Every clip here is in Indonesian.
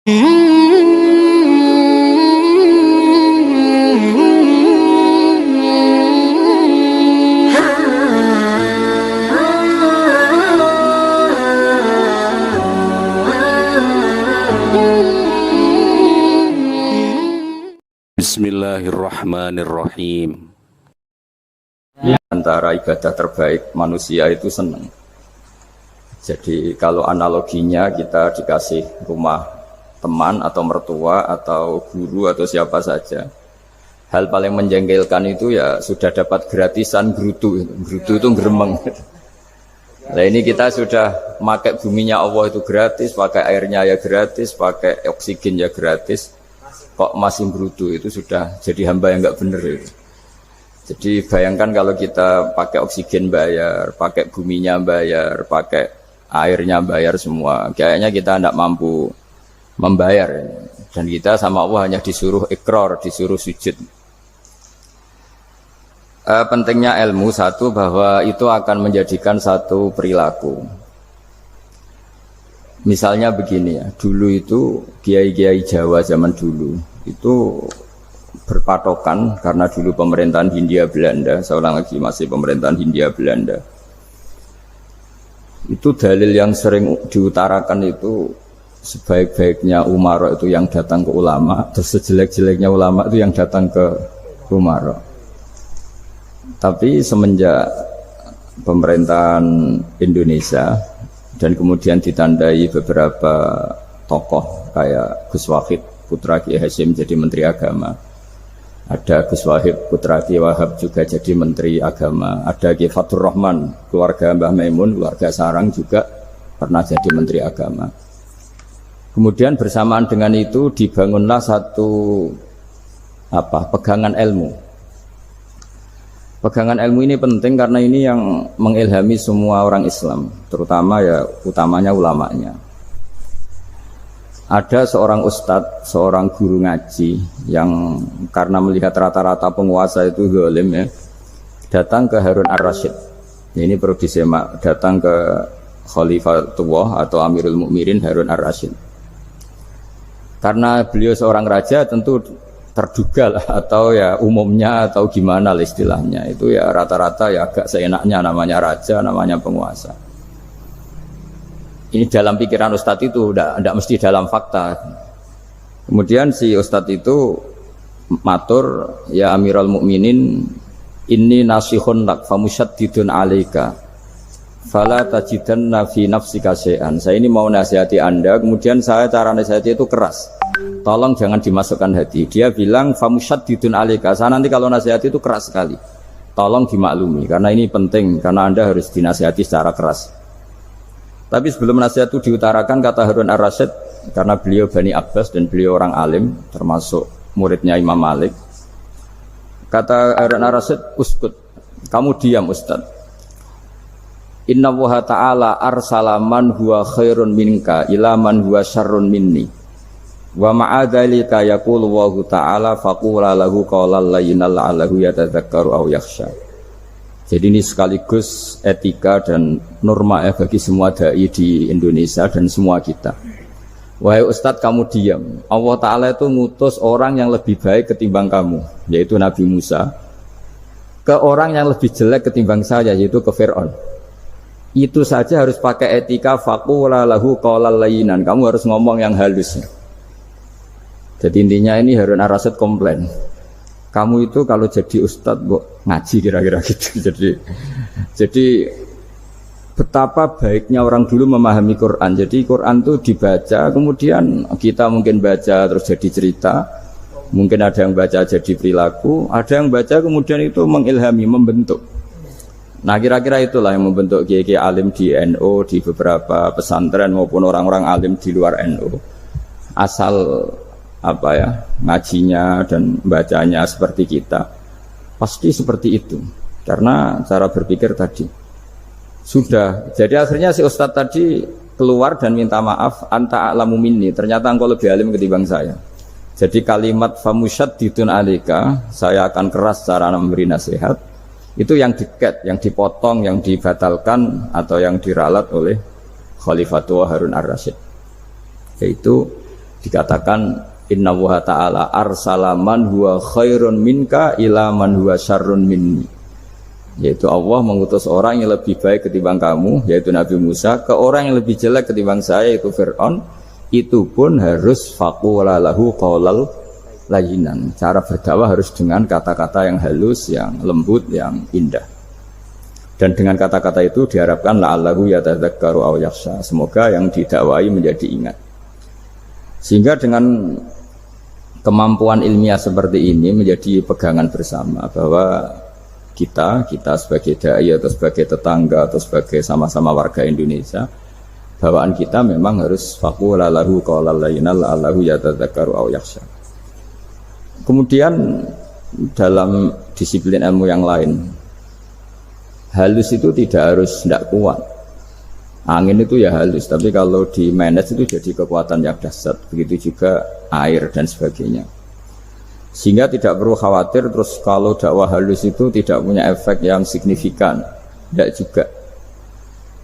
Bismillahirrahmanirrahim. Antara ibadah terbaik manusia itu senang. Jadi kalau analoginya kita dikasih rumah teman atau mertua atau guru atau siapa saja, hal paling menjengkelkan itu ya sudah dapat gratisan gerutu itu geremeng. Nah ini kita sudah pakai buminya Allah itu gratis, pakai airnya ya gratis, pakai oksigen ya gratis, kok masih gerutu, itu sudah jadi hamba yang nggak bener itu. Jadi bayangkan kalau kita pakai oksigen bayar, pakai buminya bayar, pakai airnya bayar semua, kayaknya kita tidak mampu membayar, dan kita sama Allah hanya disuruh ikrar, disuruh sujud. Pentingnya ilmu satu, bahwa itu akan menjadikan satu perilaku. Misalnya begini ya, dulu itu kiai-kiai Jawa zaman dulu itu berpatokan, karena dulu pemerintahan Hindia Belanda, saya ulang lagi masih pemerintahan Hindia Belanda. Itu dalil yang sering diutarakan itu, sebaik-baiknya umara itu yang datang ke ulama, terus sejelek-jeleknya ulama itu yang datang ke umara. Tapi semenjak pemerintahan Indonesia dan kemudian ditandai beberapa tokoh kayak Gus Wahid putra Kiai Hasyim jadi Menteri Agama, ada Gus Wahid putra Kiai Wahab juga jadi Menteri Agama, ada Kiai Fathur Rahman keluarga Mbah Maimun, keluarga Sarang juga pernah jadi Menteri Agama. Kemudian bersamaan dengan itu dibangunlah satu pegangan ilmu. Pegangan ilmu ini penting karena ini yang mengilhami semua orang Islam, terutama ya utamanya ulamanya. Ada seorang ustadz, seorang guru ngaji yang karena melihat rata-rata penguasa itu zalim ya, datang ke Harun ar-Rasyid. Ini perlu disemak, datang ke Khalifatullah atau Amirul Mukminin Harun ar-Rasyid. Karena beliau seorang raja, tentu terduga lah, atau ya umumnya atau gimana lah istilahnya, itu ya rata-rata ya agak seenaknya, namanya raja, namanya penguasa. Ini dalam pikiran ustadz itu, tidak mesti dalam fakta. Kemudian si ustadz itu matur, ya Amirul Mukminin, inni nasihun lak famusyaddidun alaika fala tajidanna fi nafsika syai'an. Saya ini mau nasihati Anda, kemudian saya cara nasihati itu keras. Tolong jangan dimasukkan hati. Dia bilang famusyaddidun alaika, saya nanti kalau nasihati itu keras sekali. Tolong dimaklumi karena ini penting, karena Anda harus dinasihati secara keras. Tapi sebelum nasihat itu diutarakan, kata Harun ar-Rasyid, karena beliau Bani Abbas dan beliau orang alim, termasuk muridnya Imam Malik. Kata Harun ar-Rasyid, uskut, kamu diam Ustaz. Inna Allaha ta'ala arsala man huwa khairun minka ila man huwa syarrun minni. Wa ma'adhalika yaqulu Allahu ta'ala faqula lahu qawlan layyinan la'allahu yatadzakkaru aw yakhsha. Jadi ini sekaligus etika dan norma ya bagi semua dai di Indonesia dan semua kita. Wahai Ustadz, kamu diam. Allah Ta'ala itu ngutus orang yang lebih baik ketimbang kamu, yaitu Nabi Musa, ke orang yang lebih jelek ketimbang saya, yaitu ke Fir'aun. Itu saja harus pakai etika, faqula lahu qawlan layyinan. Kamu harus ngomong yang halus. Jadi intinya ini Harun ar-Rasyid komplain. Kamu itu kalau jadi ustadz ngaji kira-kira gitu. Jadi betapa baiknya orang dulu memahami Quran. Jadi Quran itu dibaca, kemudian kita mungkin baca terus jadi cerita, mungkin ada yang baca jadi perilaku, ada yang baca kemudian itu mengilhami, membentuk. Nah kira-kira itulah yang membentuk kiai-kiai alim di NU, di beberapa pesantren maupun orang-orang alim di luar NU. Asal ngajinya dan bacanya seperti kita, pasti seperti itu, karena cara berpikir tadi sudah. Jadi akhirnya si ustadz tadi keluar dan minta maaf, anta a'lamu minni, ternyata engkau lebih alim ketimbang saya. Jadi kalimat famusyaddidun alaika, saya akan keras cara memberi nasihat, itu yang diket, yang dipotong, yang dibatalkan atau yang diralat oleh Khalifatullah Harun ar-Rasyid, yaitu Dikatakan inna wa ta'ala arsala man huwa khairun minka ila man huwa syarrun minni. Yaitu Allah mengutus orang yang lebih baik ketimbang kamu, yaitu Nabi Musa, ke orang yang lebih jelek ketimbang saya, yaitu Fir'aun. Itu pun harus faqula lahu qaulal layyinan. Cara berdakwah harus dengan kata-kata yang halus, yang lembut, yang indah. Dan dengan kata-kata itu diharapkan la'allahu yatadzakkaru aw yakhsha. Semoga yang didakwai menjadi ingat. Sehingga dengan kemampuan ilmiah seperti ini menjadi pegangan bersama bahwa kita sebagai dai atau sebagai tetangga atau sebagai sama-sama warga Indonesia, bawaan kita memang harus faqula lahu qaulal layyinan la'allahu yatadzakkaru aw yakhsha. Kemudian dalam disiplin ilmu yang lain, halus itu tidak harus tidak kuat. Angin itu ya halus, tapi kalau di manage itu jadi kekuatan yang dahsyat. Begitu juga air dan sebagainya. Sehingga tidak perlu khawatir terus kalau dakwah halus itu tidak punya efek yang signifikan. Tidak juga.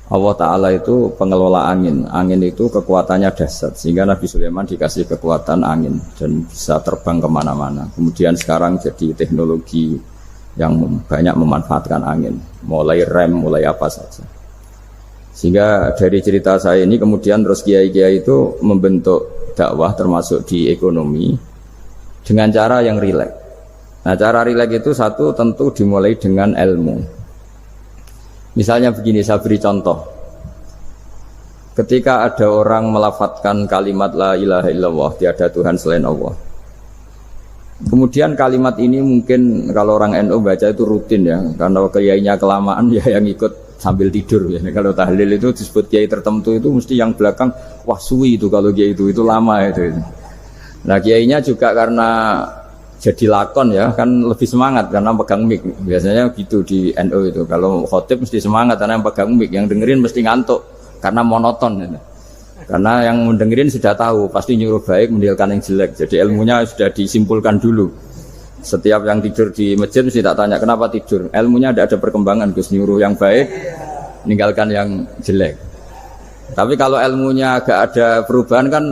Allah Ta'ala itu pengelola angin. Angin itu kekuatannya dahsyat. Sehingga Nabi Sulaiman dikasih kekuatan angin dan bisa terbang kemana-mana. Kemudian sekarang jadi teknologi yang banyak memanfaatkan angin. Mulai rem, mulai apa saja. Sehingga dari cerita saya ini kemudian terus kiai-kiai itu membentuk dakwah termasuk di ekonomi dengan cara yang rileks. Nah, cara rileks itu satu tentu dimulai dengan ilmu. Misalnya begini, saya beri contoh. Ketika ada orang melafadzkan kalimat la ilaha illallah, tiada Tuhan selain Allah. Kemudian kalimat ini mungkin kalau orang NU baca itu rutin ya, karena kiainya kelamaan ya yang ikut sambil tidur ya. Kalau tahlil itu disebut kiai tertentu itu mesti yang belakang wah suwi itu kalau kiai itu lama itu. Nah kiainya juga karena jadi lakon ya kan lebih semangat karena pegang mic. Biasanya gitu di NU itu. Kalau khotib mesti semangat karena yang pegang mic, yang dengerin mesti ngantuk karena monoton ya. Karena yang mendengerin sudah tahu pasti nyuruh baik meninggalkan yang jelek. Jadi ilmunya sudah disimpulkan dulu. Setiap yang tidur di masjid mesti tak tanya kenapa tidur. Ilmunya tidak ada perkembangan, Gus, nyuruh yang baik, meninggalkan yang jelek. Tapi kalau ilmunya agak ada perubahan kan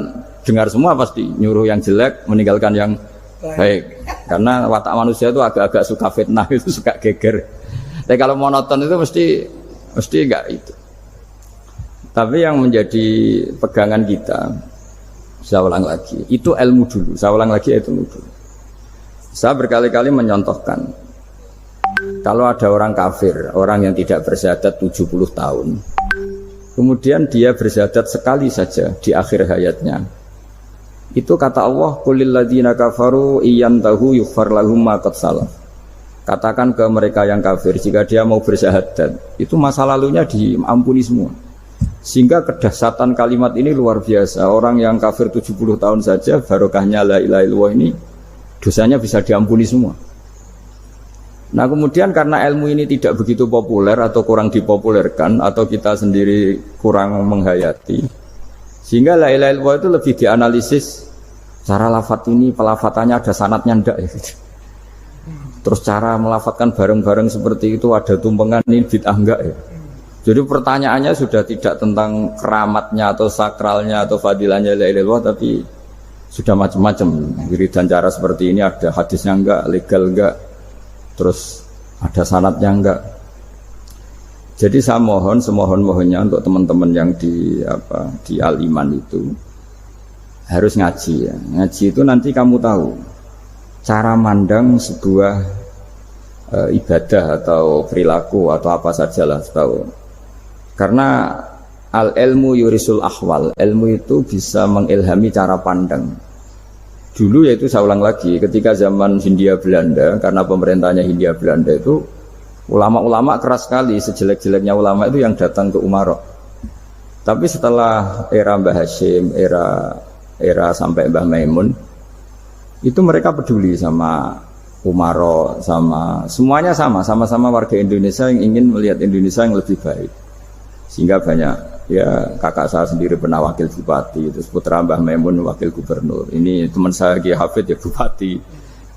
dengar semua pasti nyuruh yang jelek, meninggalkan yang baik. Karena watak manusia itu agak-agak suka fitnah, itu suka geger. Tapi kalau monoton itu mesti enggak itu. Tapi yang menjadi pegangan kita, saya ulang lagi, itu ilmu dulu. Saya ulang lagi itu ilmu dulu. Saya berkali-kali menyontohkan kalau ada orang kafir, orang yang tidak bersyahadat 70 tahun, kemudian dia bersyahadat sekali saja di akhir hayatnya, itu kata Allah qulil ladzina kafaru iyantahu yughfar lahum ma qad salaf. Katakan ke mereka yang kafir jika dia mau bersyahadat itu masa lalunya diampuni semua. Sehingga kedahsyatan kalimat ini luar biasa. Orang yang kafir 70 tahun saja barokahnya la ilaha illallah ini dosanya bisa diampuni semua. Nah kemudian karena ilmu ini tidak begitu populer atau kurang dipopulerkan atau kita sendiri kurang menghayati, sehingga la ilaha illallah itu lebih dianalisis cara lafadz ini, pelafatannya ada sanadnya enggak ya gitu. Terus cara melafatkan bareng-bareng seperti itu ada tumpengan ini bid'ah enggak ya. Jadi pertanyaannya sudah tidak tentang keramatnya atau sakralnya atau fadilahnya la ilaha illallah, tapi sudah macam-macam. Wiridan cara seperti ini ada hadisnya enggak, legal enggak, terus ada sanadnya enggak. Jadi saya mohon semohon-mohonnya untuk teman-teman yang di Al-Iman itu harus ngaji ya. Ngaji itu nanti kamu tahu cara mandang sebuah ibadah atau perilaku atau apa sajalah tahu. Karena al-ilmu yurisul ahwal, ilmu itu bisa mengilhami cara pandang. Dulu yaitu saya ulang lagi, ketika zaman Hindia Belanda, karena pemerintahnya Hindia Belanda itu ulama-ulama keras sekali, sejelek-jeleknya ulama itu yang datang ke Umarok. Tapi setelah era Mbah Hashim, era sampai Mbah Maimun, itu mereka peduli sama Umarok, sama semuanya sama-sama warga Indonesia yang ingin melihat Indonesia yang lebih baik. Sehingga banyak ya kakak saya sendiri pernah wakil bupati, terus putra Mbah Maimun wakil gubernur. Ini teman saya Kiai Hafid ya bupati.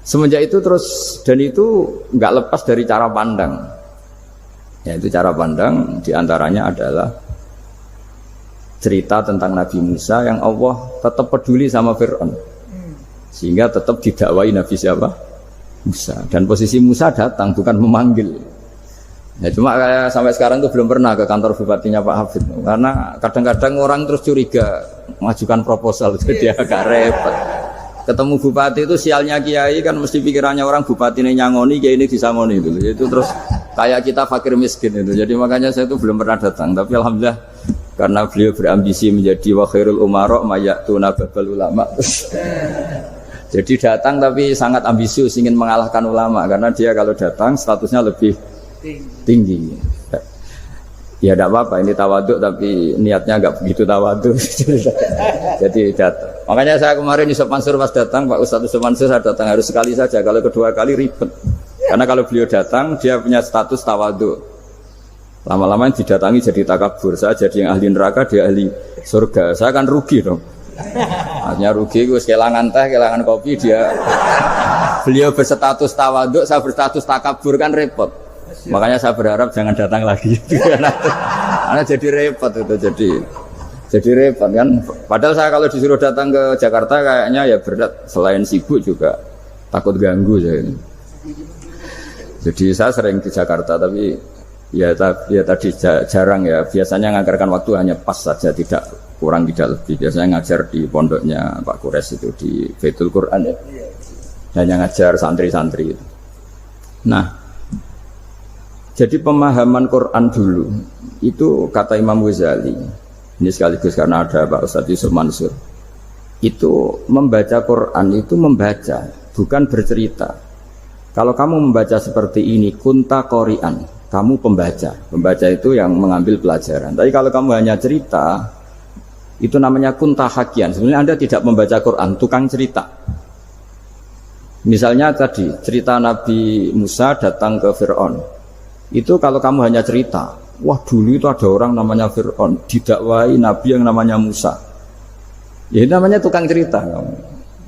Semenjak itu terus dan itu nggak lepas dari cara pandang. Yaitu cara pandang diantaranya adalah cerita tentang Nabi Musa yang Allah tetap peduli sama Fir'aun. Sehingga tetap didakwai Nabi siapa? Musa. Dan posisi Musa datang bukan memanggil. Ya cuma kayak sampai sekarang tuh belum pernah ke kantor bupatinya Pak Hafid. Karena kadang-kadang orang terus curiga mengajukan proposal jadi agak repot. Ketemu bupati itu sialnya kiai kan mesti pikirannya orang bupati ini nyangoni, kiai ini disangoni itu. Itu terus kayak kita fakir miskin itu. Jadi makanya saya itu belum pernah datang. Tapi alhamdulillah karena beliau berambisi menjadi wa khairul umara mayatuna babal ulama. Jadi datang tapi sangat ambisius ingin mengalahkan ulama karena dia kalau datang statusnya lebih tinggi. Ya tidak apa-apa ini tawaduk tapi niatnya enggak begitu tawaduk. Jadi datang. Makanya saya kemarin Yusuf Mansur pas datang, Pak Ustadz Yusuf Mansur saya datang harus sekali saja. Kalau kedua kali ribet. Karena kalau beliau datang dia punya status tawaduk. Lama-lama didatangi jadi takabur. Saya jadi yang ahli neraka, dia ahli surga. Saya kan rugi dong. Hanya rugi, gue kehilangan teh, kehilangan kopi dia. Beliau berstatus tawaduk, saya berstatus takabur kan repot. Makanya saya berharap jangan datang lagi. Karena jadi repot itu jadi repot kan. Padahal saya kalau disuruh datang ke Jakarta kayaknya ya berat. Selain sibuk juga takut ganggu saya ini. Jadi saya sering di Jakarta tapi ya tadi jarang ya. Biasanya nganggarkan waktu hanya pas saja, tidak kurang tidak lebih. Biasanya ngajar di pondoknya Pak Kures itu di Baitul Quran ya. Hanya ngajar santri-santri itu. Nah, jadi pemahaman Quran dulu itu kata Imam Ghazali. Ini sekaligus karena ada Pak Ustadz Yusuf Mansur. Itu membaca Quran itu membaca, bukan bercerita. Kalau kamu membaca seperti ini, kunta qori'an, kamu pembaca. Pembaca itu yang mengambil pelajaran. Tapi kalau kamu hanya cerita, itu namanya kunta hakian. Sebenarnya Anda tidak membaca Quran, tukang cerita. Misalnya tadi cerita Nabi Musa datang ke Fir'aun. Itu kalau kamu hanya cerita, wah dulu itu ada orang namanya Fir'aun didakwai Nabi yang namanya Musa. Ya itu namanya tukang cerita.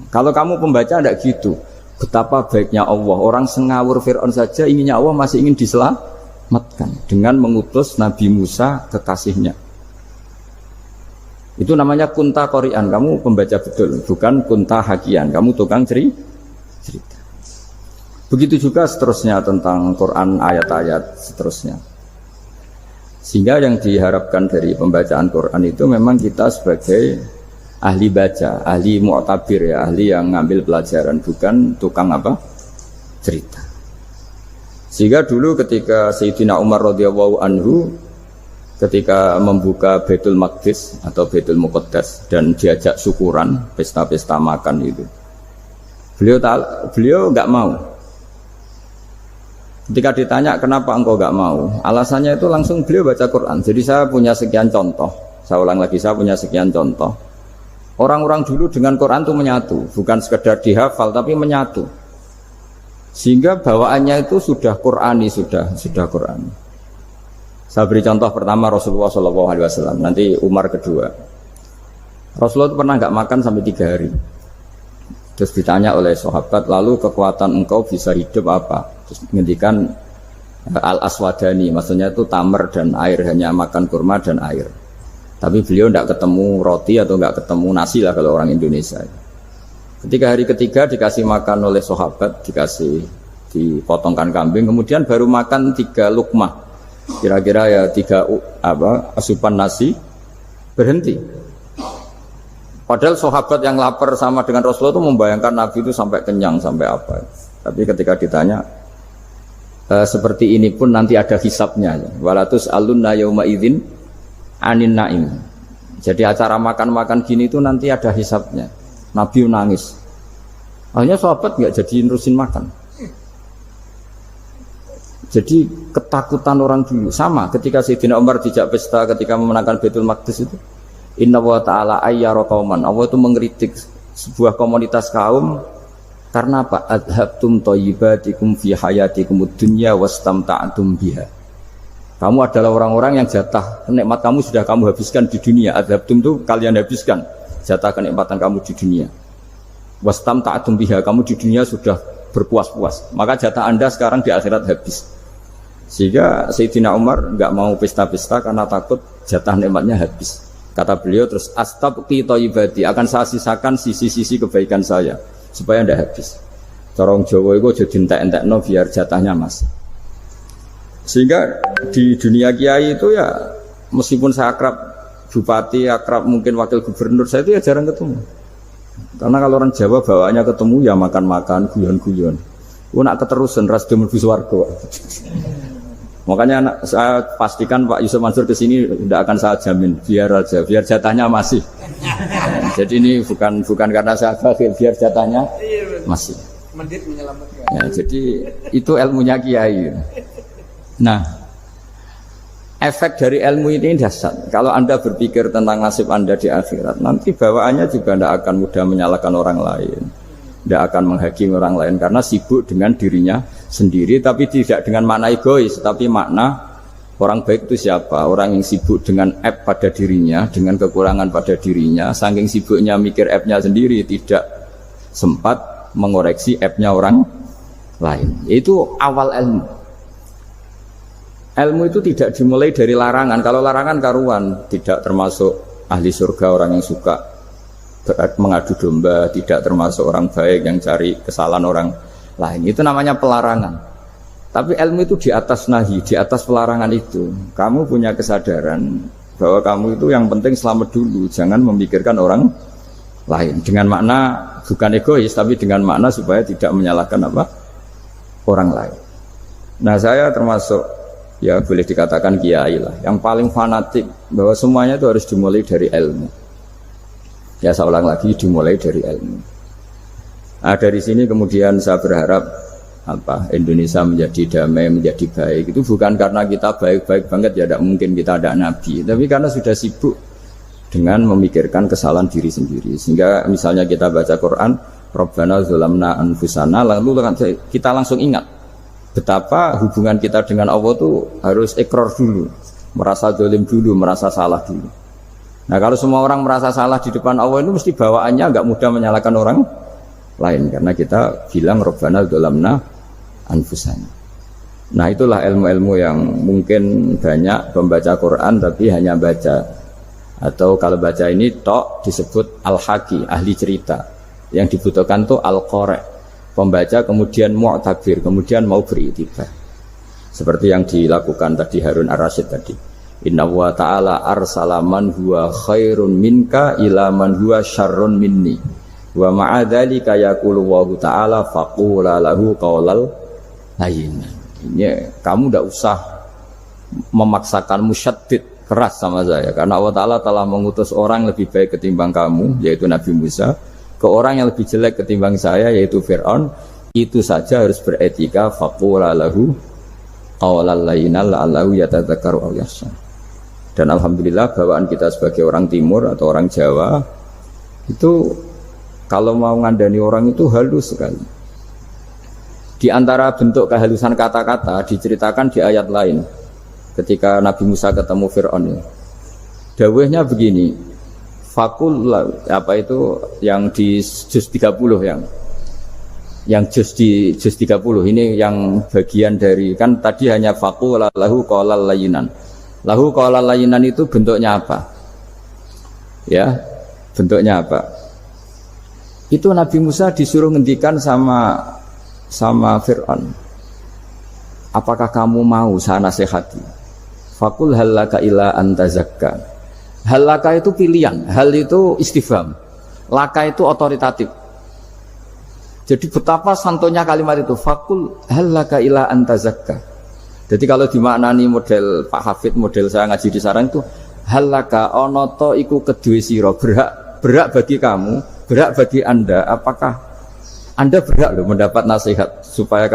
Kalau kamu pembaca tidak gitu. Betapa baiknya Allah, orang sengawur Fir'aun saja inginnya Allah masih ingin diselamatkan dengan mengutus Nabi Musa kekasihnya. Itu namanya kunta qori'an, kamu pembaca betul, bukan kunta hakian, kamu tukang cerita. Begitu juga seterusnya tentang Quran ayat-ayat seterusnya. Sehingga yang diharapkan dari pembacaan Quran itu memang kita sebagai ahli baca, ahli mu'tabir ya, ahli yang ngambil pelajaran, bukan tukang apa? Cerita. Sehingga dulu ketika Sayyidina Umar radhiyallahu anhu ketika membuka Baitul Maqdis atau Baitul Muqaddas dan diajak syukuran, pesta-pesta makan itu. Beliau enggak mau. Ketika ditanya kenapa engkau enggak mau, alasannya itu langsung beliau baca Quran. Jadi saya punya sekian contoh. Saya ulang lagi, saya punya sekian contoh. Orang-orang dulu dengan Quran itu menyatu, bukan sekedar dihafal tapi menyatu. Sehingga bawaannya itu sudah Qurani, sudah Qurani. Saya beri contoh pertama Rasulullah SAW, nanti Umar kedua. Rasulullah itu pernah enggak makan sampai 3 hari. Terus ditanya oleh sahabat, lalu kekuatan engkau bisa hidup apa? Terus menghentikan al-aswadani, maksudnya itu tamar dan air, hanya makan kurma dan air. Tapi beliau tidak ketemu roti atau tidak ketemu nasi lah kalau orang Indonesia. Ketika hari ketiga dikasih makan oleh sahabat, dipotongkan kambing, kemudian baru makan 3 lukmah, kira-kira ya 3 asupan nasi, berhenti. Padahal sahabat yang lapar sama dengan Rasulullah itu membayangkan Nabi itu sampai kenyang, sampai apa. Tapi ketika ditanya, seperti ini pun nanti ada hisabnya. Walatus alunna yauma idzin anin naim. Jadi acara makan-makan gini itu nanti ada hisabnya. Nabi nangis. Akhirnya sahabat nggak jadi nerusin makan. Jadi ketakutan orang dulu sama ketika Sayyidina Umar dijak pesta ketika memenangkan Baitul Maqdis itu. Inna wa ta'ala ayyara qauman. Allah itu mengkritik sebuah komunitas kaum karena apa? Adhabtum thayyibatikum fi hayatikumud dunya wastamta'tum biha. Kamu adalah orang-orang yang jatah nikmat kamu sudah kamu habiskan di dunia. Adhabtum itu kalian habiskan jatah kenikmatan kamu di dunia. Wastamta'tum biha, kamu di dunia sudah berpuas-puas. Maka jatah Anda sekarang di akhirat habis. Sehingga Sayyidina Umar enggak mau pesta-pesta karena takut jatah nikmatnya habis. Kata beliau terus astabqi thayyibati, akan saya sisakan sisi-sisi kebaikan saya supaya tidak habis. Corong Jawa itu aja dientek-entekno biar jatahnya masih. Sehingga di dunia kiai itu ya meskipun saya akrab bupati, akrab mungkin wakil gubernur, saya itu ya jarang ketemu. Karena kalau orang Jawa bawaannya ketemu ya makan-makan, guyon-guyon. Nak keterusan ras mlebu swarga. Makanya saya pastikan Pak Yusuf Mansur ke sini tidak akan saya jamin, biar aja, biar jatahnya masih. Jadi ini bukan karena saya bakhil, biar jatahnya masih. Mendit menyelamatkan. Ya, jadi itu ilmunya kiai. Nah, efek dari ilmu ini dahsyat. Kalau Anda berpikir tentang nasib Anda di akhirat, nanti bawaannya juga tidak akan mudah menyalahkan orang lain, tidak akan menghakimi orang lain karena sibuk dengan dirinya sendiri, tapi tidak dengan makna egois, tapi makna orang baik itu siapa? Orang yang sibuk dengan aib pada dirinya, dengan kekurangan pada dirinya, saking sibuknya mikir aibnya sendiri, tidak sempat mengoreksi aibnya orang lain. Itu awal ilmu. Ilmu itu tidak dimulai dari larangan. Kalau larangan karuan, tidak termasuk ahli surga orang yang suka mengadu domba, tidak termasuk orang baik yang cari kesalahan orang lain. Itu namanya pelarangan. Tapi ilmu itu di atas nahi, di atas pelarangan itu. Kamu punya kesadaran bahwa kamu itu yang penting selamat dulu, jangan memikirkan orang lain. Dengan makna bukan egois, tapi dengan makna supaya tidak menyalahkan orang lain. Nah, saya termasuk ya boleh dikatakan kiai lah, yang paling fanatik bahwa semuanya itu harus dimulai dari ilmu. Ya saya ulang lagi, dimulai dari ilmu. Nah, dari sini kemudian saya berharap Indonesia menjadi damai, menjadi baik. Itu bukan karena kita baik-baik banget, ya tidak mungkin kita ada nabi, tapi karena sudah sibuk dengan memikirkan kesalahan diri sendiri. Sehingga misalnya kita baca Quran, Rabbana zalamna anfusana, lalu kita langsung ingat betapa hubungan kita dengan Allah itu harus ikrar dulu, merasa zalim dulu, merasa salah dulu. Nah, kalau semua orang merasa salah di depan Allah itu mesti bawaannya enggak mudah menyalahkan orang lain, karena kita bilang Rabbana zalamna anfusana. Nah, itulah ilmu-ilmu yang mungkin banyak pembaca Quran tapi hanya baca, atau kalau baca ini tok disebut al-haqi, ahli cerita. Yang dibutuhkan tuh al-qari', pembaca kemudian mu'tabir, kemudian mau beriktibar. Seperti yang dilakukan tadi Harun Ar-Rasyid tadi. Inna wa ta'ala arsala man huwa khairun minka ila man huwa syarrun minni. Wa ma'adzalika yaqulu wa ta'ala faqula lahu qawlal layyin. Ini kamu tidak usah memaksakan musyaddid keras sama saya, karena Allah Ta'ala telah mengutus orang lebih baik ketimbang kamu, yaitu Nabi Musa, ke orang yang lebih jelek ketimbang saya, yaitu Fir'aun. Itu saja harus beretika. Faqula lahu qawlal layyinan la'allahu yatadzakkaru aw yakhsha. Dan alhamdulillah bawaan kita sebagai orang timur atau orang Jawa itu kalau mau ngandani orang itu halus sekali. Di antara bentuk kehalusan kata-kata diceritakan di ayat lain ketika Nabi Musa ketemu Fir'aun. Dawuhnya begini, fakul apa itu yang di juz 30 yang juz di juz 30 ini yang bagian dari, kan tadi hanya fakul lahu qawlal layyinan. Lahu qawlal layyinan itu bentuknya apa? Ya, bentuknya apa? Itu Nabi Musa disuruh ngendikan sama Fir'aun. Apakah kamu mau saya nasihati? Fakul halaka ila antazakka. Halaka itu pilihan, hal itu istifham, laka itu otoritatif. Jadi betapa santonya kalimat itu, fakul halaka ila antazakka. Jadi kalau dimaknani model Pak Hafid, model saya ngaji di sarang itu, halaka onoto iku kedue sira, berak bagi kamu, berak bagi Anda, apakah Anda berhak loh mendapat nasihat supaya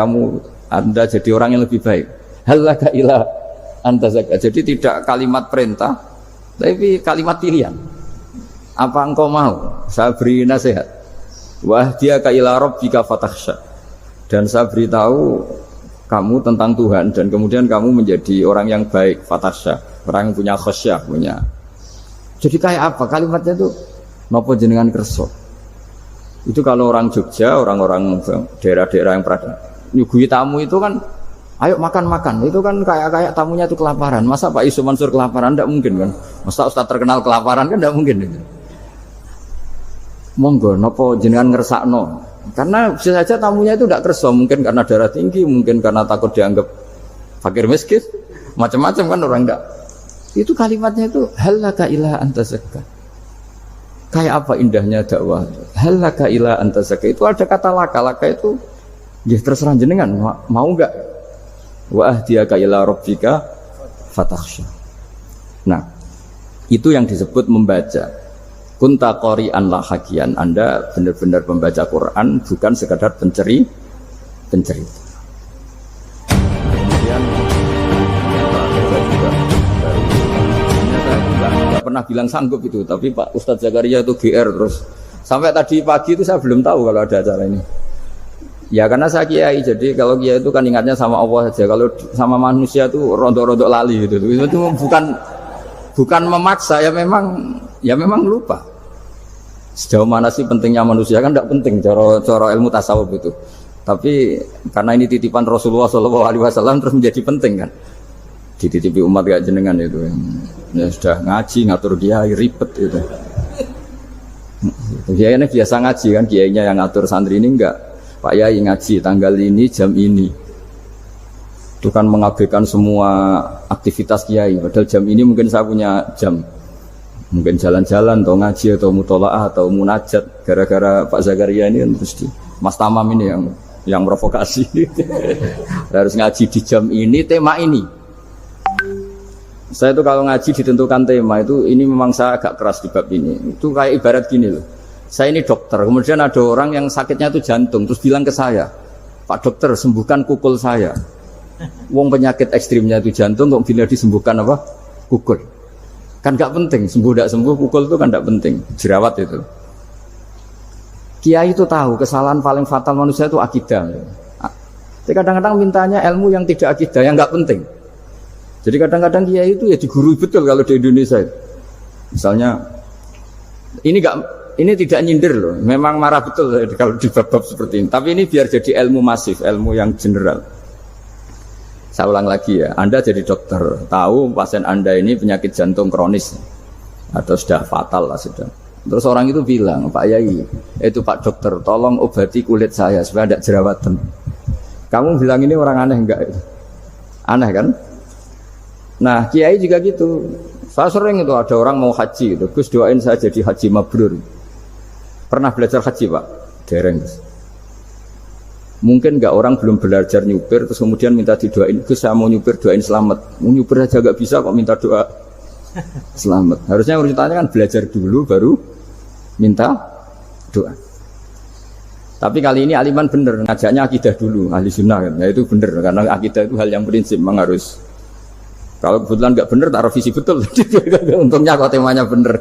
Anda jadi orang yang lebih baik. Halaka ila antazakka. Jadi tidak kalimat perintah, tapi kalimat pilihan. Apa engkau mau saya beri nasihat? Wah dia ka ila rabbika fatakhsha. Dan saya beritahu kamu tentang Tuhan, dan kemudian kamu menjadi orang yang baik, fatakhsha, orang yang punya khasyah, punya. Jadi kayak apa kalimatnya itu? Napa jenengan kersa? Itu kalau orang Jogja, orang-orang daerah-daerah yang pernah nyugui tamu itu kan Ayo makan-makan. Itu kan kayak tamunya itu kelaparan. Masa Pak Yusuf Mansur kelaparan? Tidak mungkin kan. Masa Ustaz terkenal kelaparan kan tidak mungkin itu. Monggo nopo jenengan ngersakno. Karena bisa saja tamunya itu tidak kerso, mungkin karena darah tinggi, mungkin karena takut dianggap fakir miskin, macam-macam kan orang tidak. Itu kalimatnya itu halaka ila anta zakka. Kayak apa indahnya dakwah. Halaka ila anta zakka. Itu ada kata laka itu ya terserah jenengan mau enggak. Wa ahdiyaka ila rabbika fatakhsha. Nah, itu yang disebut membaca. Kunta qori'an la hakian. Anda benar-benar membaca Quran, bukan sekadar pencerita. Kemudian saya pernah bilang sanggup itu, tapi Pak Ustadz Zakaria itu GR terus. Sampai tadi pagi itu saya belum tahu kalau ada acara ini. Ya karena saya kiai, jadi kalau kiai itu kan ingatnya sama Allah saja. Kalau sama manusia itu rontok-rontok lali gitu. Itu bukan memaksa, ya memang lupa. Sejauh mana sih pentingnya manusia kan tidak penting cara ilmu tasawuf itu. Tapi karena ini titipan Rasulullah SAW terus menjadi penting kan. Dititipi umat kayak jenengan itu. Ya sudah ngaji ngatur dia ribet itu. Kiai ini biasa ngaji kan, kiainya yang ngatur santri ini enggak. Pak Yai ngaji tanggal ini jam ini. Itu kan mengabaikan semua aktivitas kiai. Padahal jam ini mungkin saya punya jam. Mungkin jalan-jalan atau ngaji atau mutolaah atau munajat. Gara-gara Pak Zakaria ini kan terus Mas Tamam ini yang provokasi. Harus ngaji di jam ini, tema ini. Saya itu kalau ngaji ditentukan tema itu, ini memang saya agak keras di bab ini. Itu kayak ibarat gini loh. Saya ini dokter, kemudian ada orang yang sakitnya itu jantung, terus bilang ke saya, Pak dokter sembuhkan kukul saya. Wong penyakit ekstrimnya itu jantung, kok bila disembuhkan apa? Kukul. Kan gak penting, sembuh tidak sembuh, kukul itu kan gak penting, jerawat itu. Kiai itu tahu kesalahan paling fatal manusia itu akidah. Jadi kadang-kadang mintanya ilmu yang tidak akidah, yang gak penting. Jadi kadang-kadang kiai itu ya digurui betul kalau di Indonesia. Misalnya, ini tidak nyindir loh, memang marah betul kalau di bab-bab seperti ini. Tapi ini biar jadi ilmu masif, ilmu yang general. Saya ulang lagi ya, Anda jadi dokter, tahu pasien Anda ini penyakit jantung kronis atau sudah fatal lah sudah. Terus orang itu bilang, Pak Yai, itu Pak dokter, tolong obati kulit saya supaya tidak jerawatan. Kamu bilang ini orang aneh enggak? Aneh kan? Nah, kiai juga gitu. Saya sering itu ada orang mau haji gitu, Gus doain saya jadi haji mabrur. Pernah belajar haji Pak? Dereng. Mungkin enggak orang belum belajar nyupir terus kemudian minta didoain, Gus saya mau nyupir doain selamat. Mau nyupir aja enggak bisa kok minta doa selamat. Harusnya urutannya kan belajar dulu baru minta doa. Tapi kali ini aliman bener ngajaknya akidah dulu, ahli sunnah kan. Ya itu bener karena akidah itu hal yang prinsip memang harus. Kalau kebetulan nggak bener taruh visi betul. Untungnya kok temanya bener.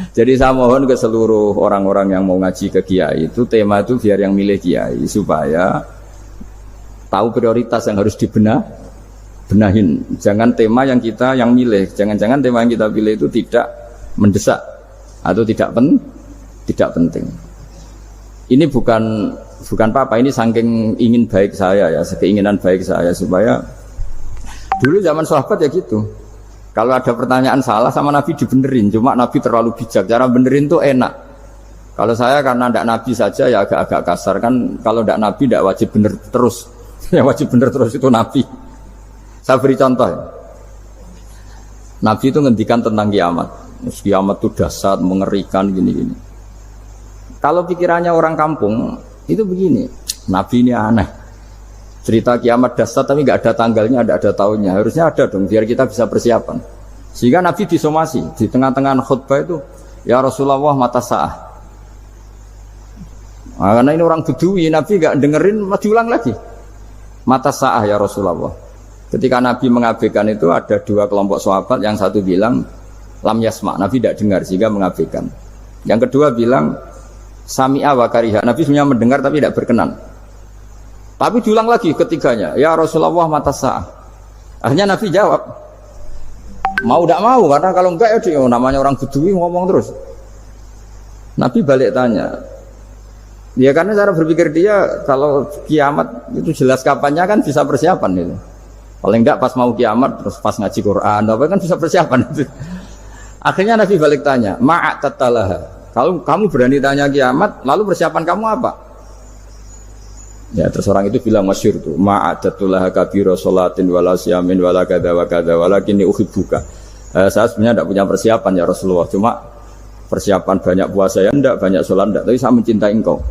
Jadi saya mohon ke seluruh orang-orang yang mau ngaji ke kiai itu tema itu biar yang milih kiai supaya tahu prioritas yang harus benahin. Jangan tema yang kita yang milih. Jangan-jangan tema yang kita pilih itu tidak mendesak atau tidak penting. Ini bukan apa-apa. Ini saking ingin baik saya ya, keinginan baik saya supaya dulu zaman sahabat ya gitu. Kalau ada pertanyaan salah sama Nabi dibenerin, cuma Nabi terlalu bijak. Cara benerin tuh enak. Kalau saya karena tidak Nabi saja ya agak-agak kasar kan. Kalau tidak Nabi tidak wajib bener terus. Yang wajib bener terus itu Nabi. Saya beri contoh. Ya. Nabi itu ngendikan tentang kiamat. Kiamat itu dahsyat, mengerikan gini-gini. Kalau pikirannya orang kampung itu begini. Nabi ini aneh. Cerita kiamat dahsyat tapi nggak ada tanggalnya, ada tahunnya. Harusnya ada dong biar kita bisa persiapan. Sehingga Nabi disomasi di tengah-tengah khutbah itu, ya Rasulullah mata sa'ah. Nah, karena ini orang Bedui, Nabi nggak dengerin, diulang lagi. Mata sa'ah ya Rasulullah. Ketika Nabi mengabaikan itu ada dua kelompok sahabat, yang satu bilang lam yasma, Nabi tidak dengar sehingga mengabaikan. Yang kedua bilang sami'a wa kariha, Nabi sebenarnya mendengar tapi tidak berkenan. Tapi diulang lagi ketiganya, ya Rasulullah mata sa'ah. Akhirnya Nabi jawab, mau tidak mau, karena kalau enggak ya namanya orang Bedui ngomong terus. Nabi balik tanya, Ya karena cara berpikir dia kalau kiamat itu jelas kapannya kan bisa persiapan itu. Paling enggak pas mau kiamat terus pas ngaji Quran apa kan bisa persiapan itu. Akhirnya Nabi balik tanya, ma'atatalaha. Kalau kamu berani tanya kiamat, lalu persiapan kamu apa? Ya terus orang itu bilang masyhur tuh, ma'atatulaha kabira sholatin wala siyamin wala kadza wa kadza walakinni uhibbuka. Saya sebenarnya tidak punya persiapan ya Rasulullah, cuma persiapan banyak puasa ya enggak, banyak sholat enggak, tapi saya mencintai engkau.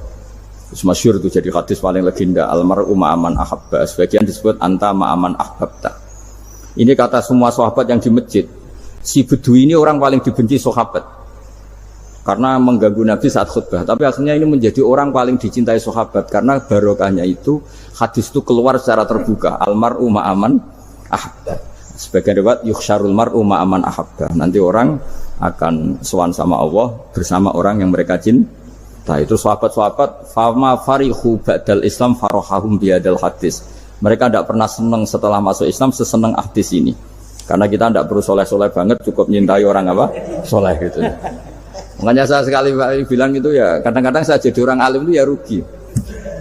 Terus masyhur itu jadi hadis paling legenda, almar'u ma'aman ahabba. Sebagian disebut anta ma'aman ahbabta. Ini kata semua sahabat yang di masjid. Si Bedui ini orang paling dibenci sahabat karena mengganggu Nabi saat khutbah. Tapi akhirnya ini menjadi orang paling dicintai sahabat karena barokahnya itu hadis itu keluar secara terbuka. Almar'u ma'aman ahabba. Sebagian riwayat yukhsyarul mar'u ma'aman ahabba. Nanti orang akan sowan sama Allah bersama orang yang mereka cinta. Itu sahabat-sahabat fama farihu ba'dal Islam farahahum biadal hadis. Mereka tidak pernah senang setelah masuk Islam sesenang hadis ini. Karena kita tidak perlu soleh-soleh banget, cukup nyintai orang apa? Soleh gitu. Makanya saya sekali bilang itu ya, kadang-kadang saya jadi orang alim itu ya rugi.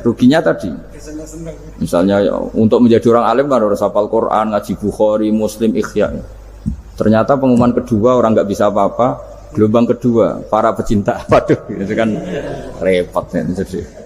Ruginya tadi. Misalnya ya, untuk menjadi orang alim kan harus hafal Quran, ngaji Bukhari, Muslim, Ikhya. Ternyata pengumuman kedua orang nggak bisa apa-apa. Gelombang kedua para pecinta, waduh, itu kan repot ya. Jadi.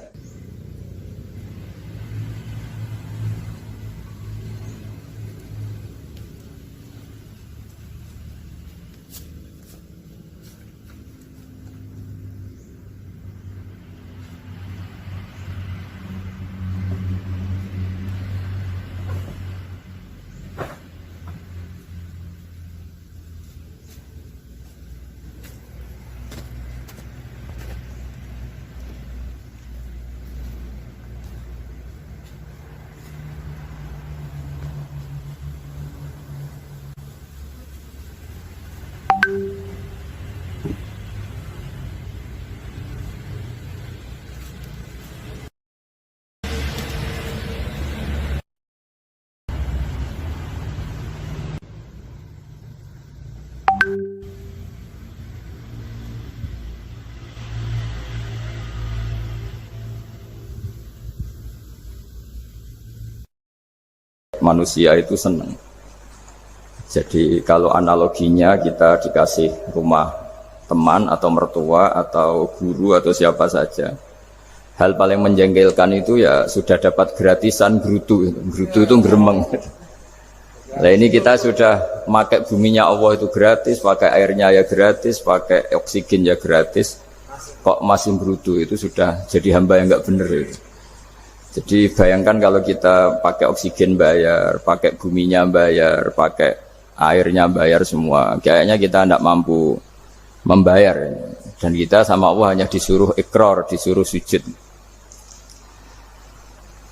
Manusia itu senang. Jadi kalau analoginya kita dikasih rumah teman atau mertua atau guru atau siapa saja, hal paling menjengkelkan itu ya sudah dapat gratisan gerutu. Gerutu itu gremeng. Nah ini kita sudah pakai buminya Allah itu gratis, pakai airnya ya gratis, pakai oksigen ya gratis, kok masih gerutu, itu sudah jadi hamba yang nggak bener itu. Jadi bayangkan kalau kita pakai oksigen bayar, pakai buminya bayar, pakai airnya bayar semua, kayaknya kita tidak mampu membayar. Dan kita sama Allah hanya disuruh ikrar, disuruh sujud.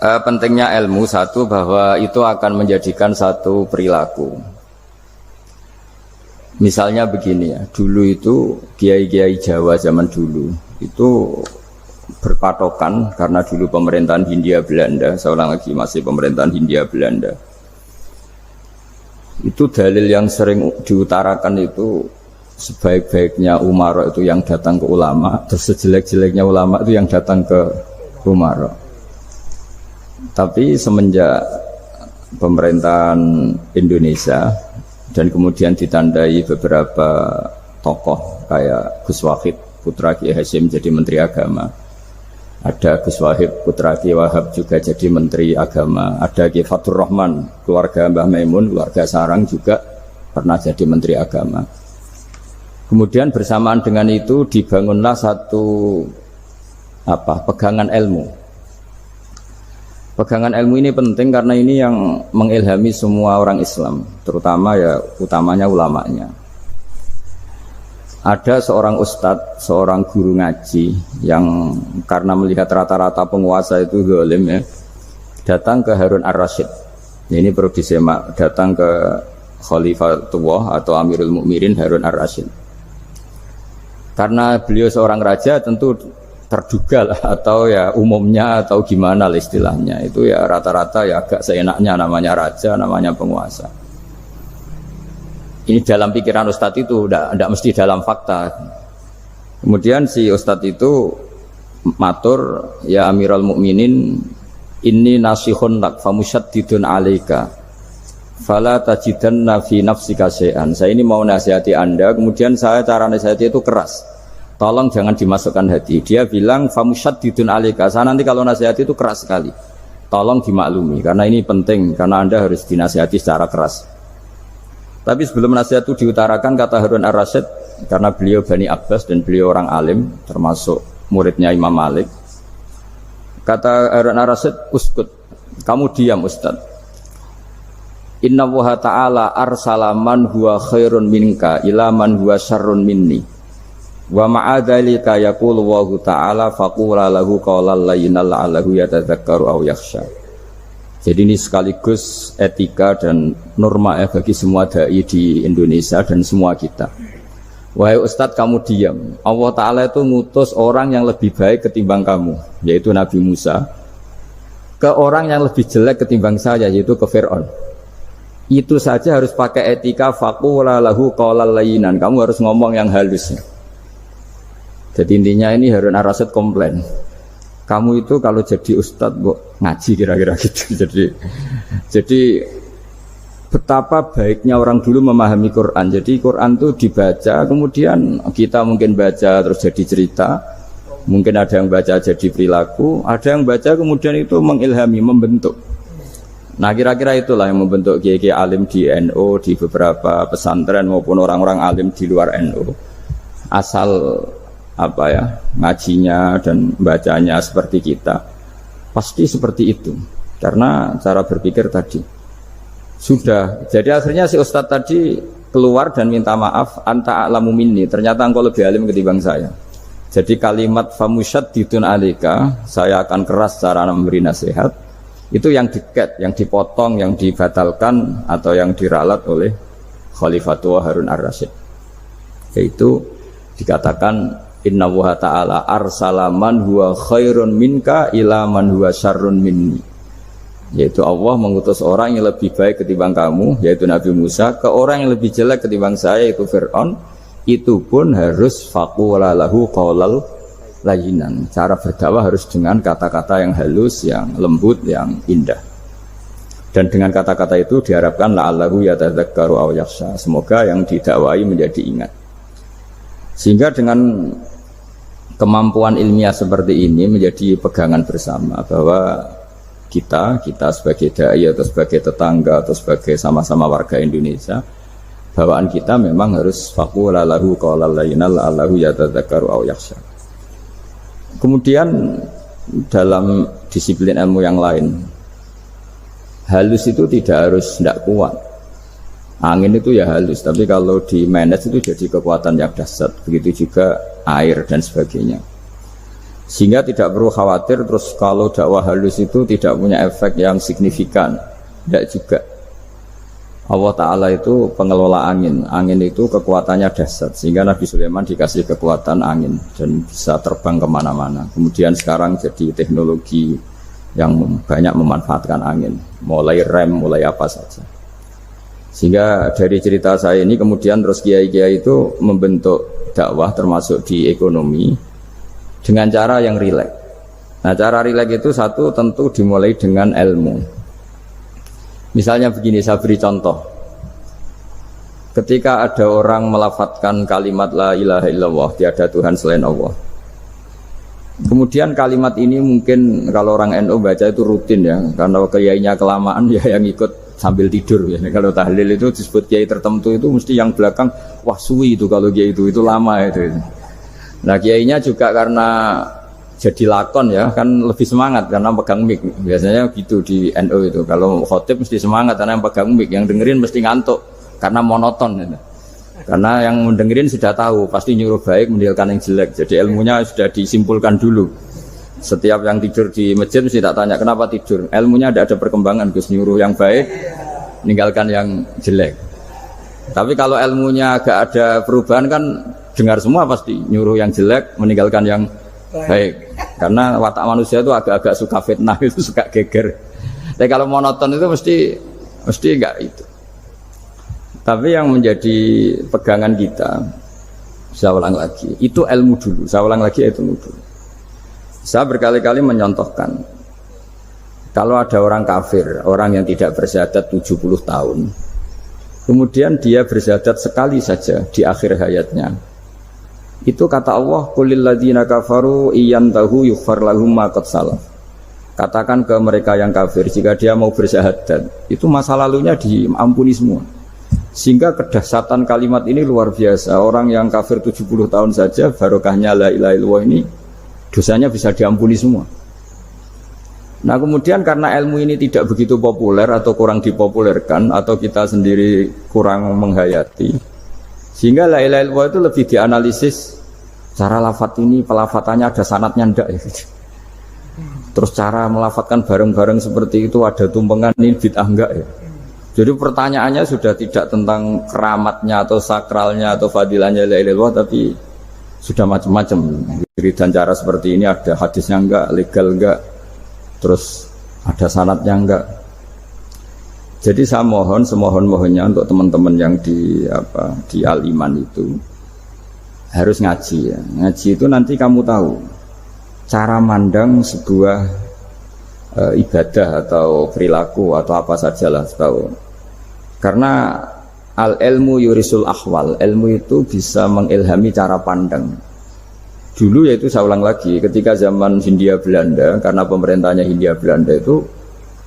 Pentingnya ilmu satu bahwa itu akan menjadikan satu perilaku. Misalnya begini ya, dulu itu kiai-kiai Jawa zaman dulu itu berpatokan karena dulu pemerintahan Hindia Belanda, saya ulang lagi masih pemerintahan Hindia Belanda. Itu dalil yang sering diutarakan itu sebaik-baiknya umara itu yang datang ke ulama, terus sejelek-jeleknya ulama itu yang datang ke umara. Tapi semenjak pemerintahan Indonesia dan kemudian ditandai beberapa tokoh kayak Gus Wahid putra Kiai Hasyim jadi Menteri Agama, ada Gus Wahid putra Kiai Wahab juga jadi Menteri Agama, ada Kiai Fatur Rahman keluarga Mbah Maimun, keluarga Sarang juga pernah jadi Menteri Agama. Kemudian bersamaan dengan itu dibangunlah satu pegangan ilmu. Pegangan ilmu ini penting karena ini yang mengilhami semua orang Islam, terutama ya utamanya ulamanya. Ada seorang ustadz, seorang guru ngaji yang karena melihat rata-rata penguasa itu zalim ya, datang ke Harun ar-Rasyid. Ini perlu disemak, datang ke Khalifatullah atau Amirul Mukminin Harun ar-Rasyid. Karena beliau seorang raja tentu terduga lah, atau ya umumnya atau gimana lah istilahnya, itu ya rata-rata ya agak seenaknya, namanya raja, namanya penguasa. Ini dalam pikiran ustadz itu, tidak mesti dalam fakta. Kemudian si ustadz itu matur, ya Amirul Mukminin, inni nasihun lak famusyaddidun alaika fala tajidanna fi nafsika syai'an. Saya ini mau nasihati Anda, kemudian saya cara nasihati itu keras. Tolong jangan dimasukkan hati. Dia bilang famusyaddidun alaika. Saya nanti kalau nasihati itu keras sekali. Tolong dimaklumi karena ini penting, karena Anda harus dinasihati secara keras. Tapi sebelum nasihat itu diutarakan, kata Harun Ar-Rasyid, karena beliau Bani Abbas dan beliau orang alim, termasuk muridnya Imam Malik. Kata Harun Ar-Rasyid, uskut, kamu diam Ustaz. Inna Allaha ta'ala arsala man huwa khairun minka ila man huwa syarrun minni. Wa ma'adzalika yaqulu Allahu ta'ala faqula lahu qawlan layyinan la'allahu yatadzakkaru aw yakhsha. Jadi ini sekaligus etika dan norma ya bagi semua dai di Indonesia dan semua kita. Wahai Ustadz, kamu diam. Allah Ta'ala itu ngutus orang yang lebih baik ketimbang kamu, yaitu Nabi Musa, ke orang yang lebih jelek ketimbang saya, yaitu ke Fir'aun. Itu saja harus pakai etika faqula lahu qawlan layyinan. Kamu harus ngomong yang halus. Jadi intinya ini Harun Ar-Rasyid komplain. Kamu itu kalau jadi ustadz ngaji kira-kira gitu. Jadi betapa baiknya orang dulu memahami Quran. Jadi Quran itu dibaca, kemudian kita mungkin baca terus jadi cerita, mungkin ada yang baca jadi perilaku, ada yang baca kemudian itu mengilhami, membentuk. Nah kira-kira itulah yang membentuk kiai-kiai alim di NU, di beberapa pesantren maupun orang-orang alim di luar NU. Asal apa ya, ngajinya dan bacanya seperti kita, pasti seperti itu. Karena cara berpikir tadi sudah, jadi akhirnya si ustadz tadi keluar dan minta maaf, anta a'lamu minni, ternyata engkau lebih alim ketimbang saya. Jadi kalimat famusyaddidun alaika, saya akan keras cara memberi nasihat, itu yang diket, yang dipotong, yang dibatalkan atau yang diralat oleh Khalifatul Harun Ar-Rasyid. Yaitu dikatakan Inna Allaha ta'ala arsala man huwa khairun minka ila man huwa syarrun minni. Yaitu Allah mengutus orang yang lebih baik ketimbang kamu, yaitu Nabi Musa, ke orang yang lebih jelek ketimbang saya, yaitu Fir'aun. Itu pun harus faqula lahu qawlal layyinan. Cara berdakwah harus dengan kata-kata yang halus, yang lembut, yang indah. Dan dengan kata-kata itu diharapkan la'allahu yatadzakkaru aw yakhsha. Semoga yang didakwai menjadi ingat. Sehingga dengan kemampuan ilmiah seperti ini menjadi pegangan bersama bahwa kita sebagai dai atau sebagai tetangga atau sebagai sama-sama warga Indonesia, bawaan kita memang harus faqula lahu qawlan layyinan la'allahu yatadzakkaru aw yakhsha. Kemudian dalam disiplin ilmu yang lain, halus itu tidak kuat. Angin itu ya halus, tapi kalau di manage itu jadi kekuatan yang dahsyat. Begitu juga air dan sebagainya. Sehingga tidak perlu khawatir terus kalau dakwah halus itu tidak punya efek yang signifikan. Tidak juga. Allah Ta'ala itu pengelola angin. Angin itu kekuatannya dahsyat. Sehingga Nabi Sulaiman dikasih kekuatan angin dan bisa terbang kemana-mana. Kemudian sekarang jadi teknologi yang banyak memanfaatkan angin. Mulai rem, mulai apa saja. Sehingga dari cerita saya ini kemudian terus kiai-kiai itu membentuk dakwah termasuk di ekonomi dengan cara yang rileks. Nah cara rileks itu satu tentu dimulai dengan ilmu. Misalnya begini, saya beri contoh. Ketika ada orang melafadzkan kalimat la ilaha illallah, tiada Tuhan selain Allah. Kemudian kalimat ini mungkin kalau orang NU baca itu rutin ya, karena kiainya kelamaan ya yang ikut sambil tidur ya. Kalau tahlil itu disebut kiai tertentu itu mesti yang belakang wah suwi itu kalau kiai itu lama itu. Nah kiainya juga karena jadi lakon ya kan lebih semangat karena pegang mic. Biasanya gitu di NU itu. Kalau khotib mesti semangat karena yang pegang mic, yang dengerin mesti ngantuk karena monoton gitu. Karena yang mendengerin sudah tahu pasti nyuruh baik meninggalkan yang jelek. Jadi ilmunya sudah disimpulkan dulu. Setiap yang tidur di masjid mesti tak tanya kenapa tidur. Ilmunya ada perkembangan, Gus, nyuruh yang baik, meninggalkan yang jelek. Tapi kalau ilmunya agak ada perubahan kan dengar semua pasti nyuruh yang jelek, meninggalkan yang baik. Karena watak manusia itu agak-agak suka fitnah, itu suka geger. Tapi kalau monoton itu mesti enggak itu. Tapi yang menjadi pegangan kita, saya ulang lagi, itu ilmu dulu. Saya ulang lagi itu ilmu dulu. Saya berkali-kali menyontohkan, kalau ada orang kafir, orang yang tidak bersyahadat 70 tahun, kemudian dia bersyahadat sekali saja di akhir hayatnya, itu kata Allah, qulil ladzina kafaru iyantahu yughfar lahum ma qad salaf. Katakan ke mereka yang kafir, jika dia mau bersyahadat, itu masa lalunya diampuni semua. Sehingga kedahsyatan kalimat ini luar biasa. Orang yang kafir 70 tahun saja, barokahnya la ilaha illallah ini, dosanya bisa diampuni semua. Nah kemudian karena ilmu ini tidak begitu populer atau kurang dipopulerkan, atau kita sendiri kurang menghayati, sehingga la ilaha illallah itu lebih dianalisis cara lafadz ini, pelafatannya ada sanadnya ndak ya. Terus cara melafatkan bareng-bareng seperti itu ada tumpengan ini bid'ah enggak ya. Jadi pertanyaannya sudah tidak tentang keramatnya atau sakralnya atau fadilahnya la ilaha illallah, tapi sudah macam-macam. Dan cara seperti ini ada hadisnya enggak, legal enggak, terus ada sanadnya enggak. Jadi saya mohon semohon-mohonnya untuk teman-teman yang di Al-Iman itu harus ngaji ya. Ngaji itu nanti kamu tahu cara mandang sebuah ibadah atau perilaku atau apa sajalah tahu. Karena al-ilmu yurisul ahwal, ilmu itu bisa mengilhami cara pandang. Dulu yaitu saya ulang lagi, ketika zaman Hindia Belanda, karena pemerintahnya Hindia Belanda itu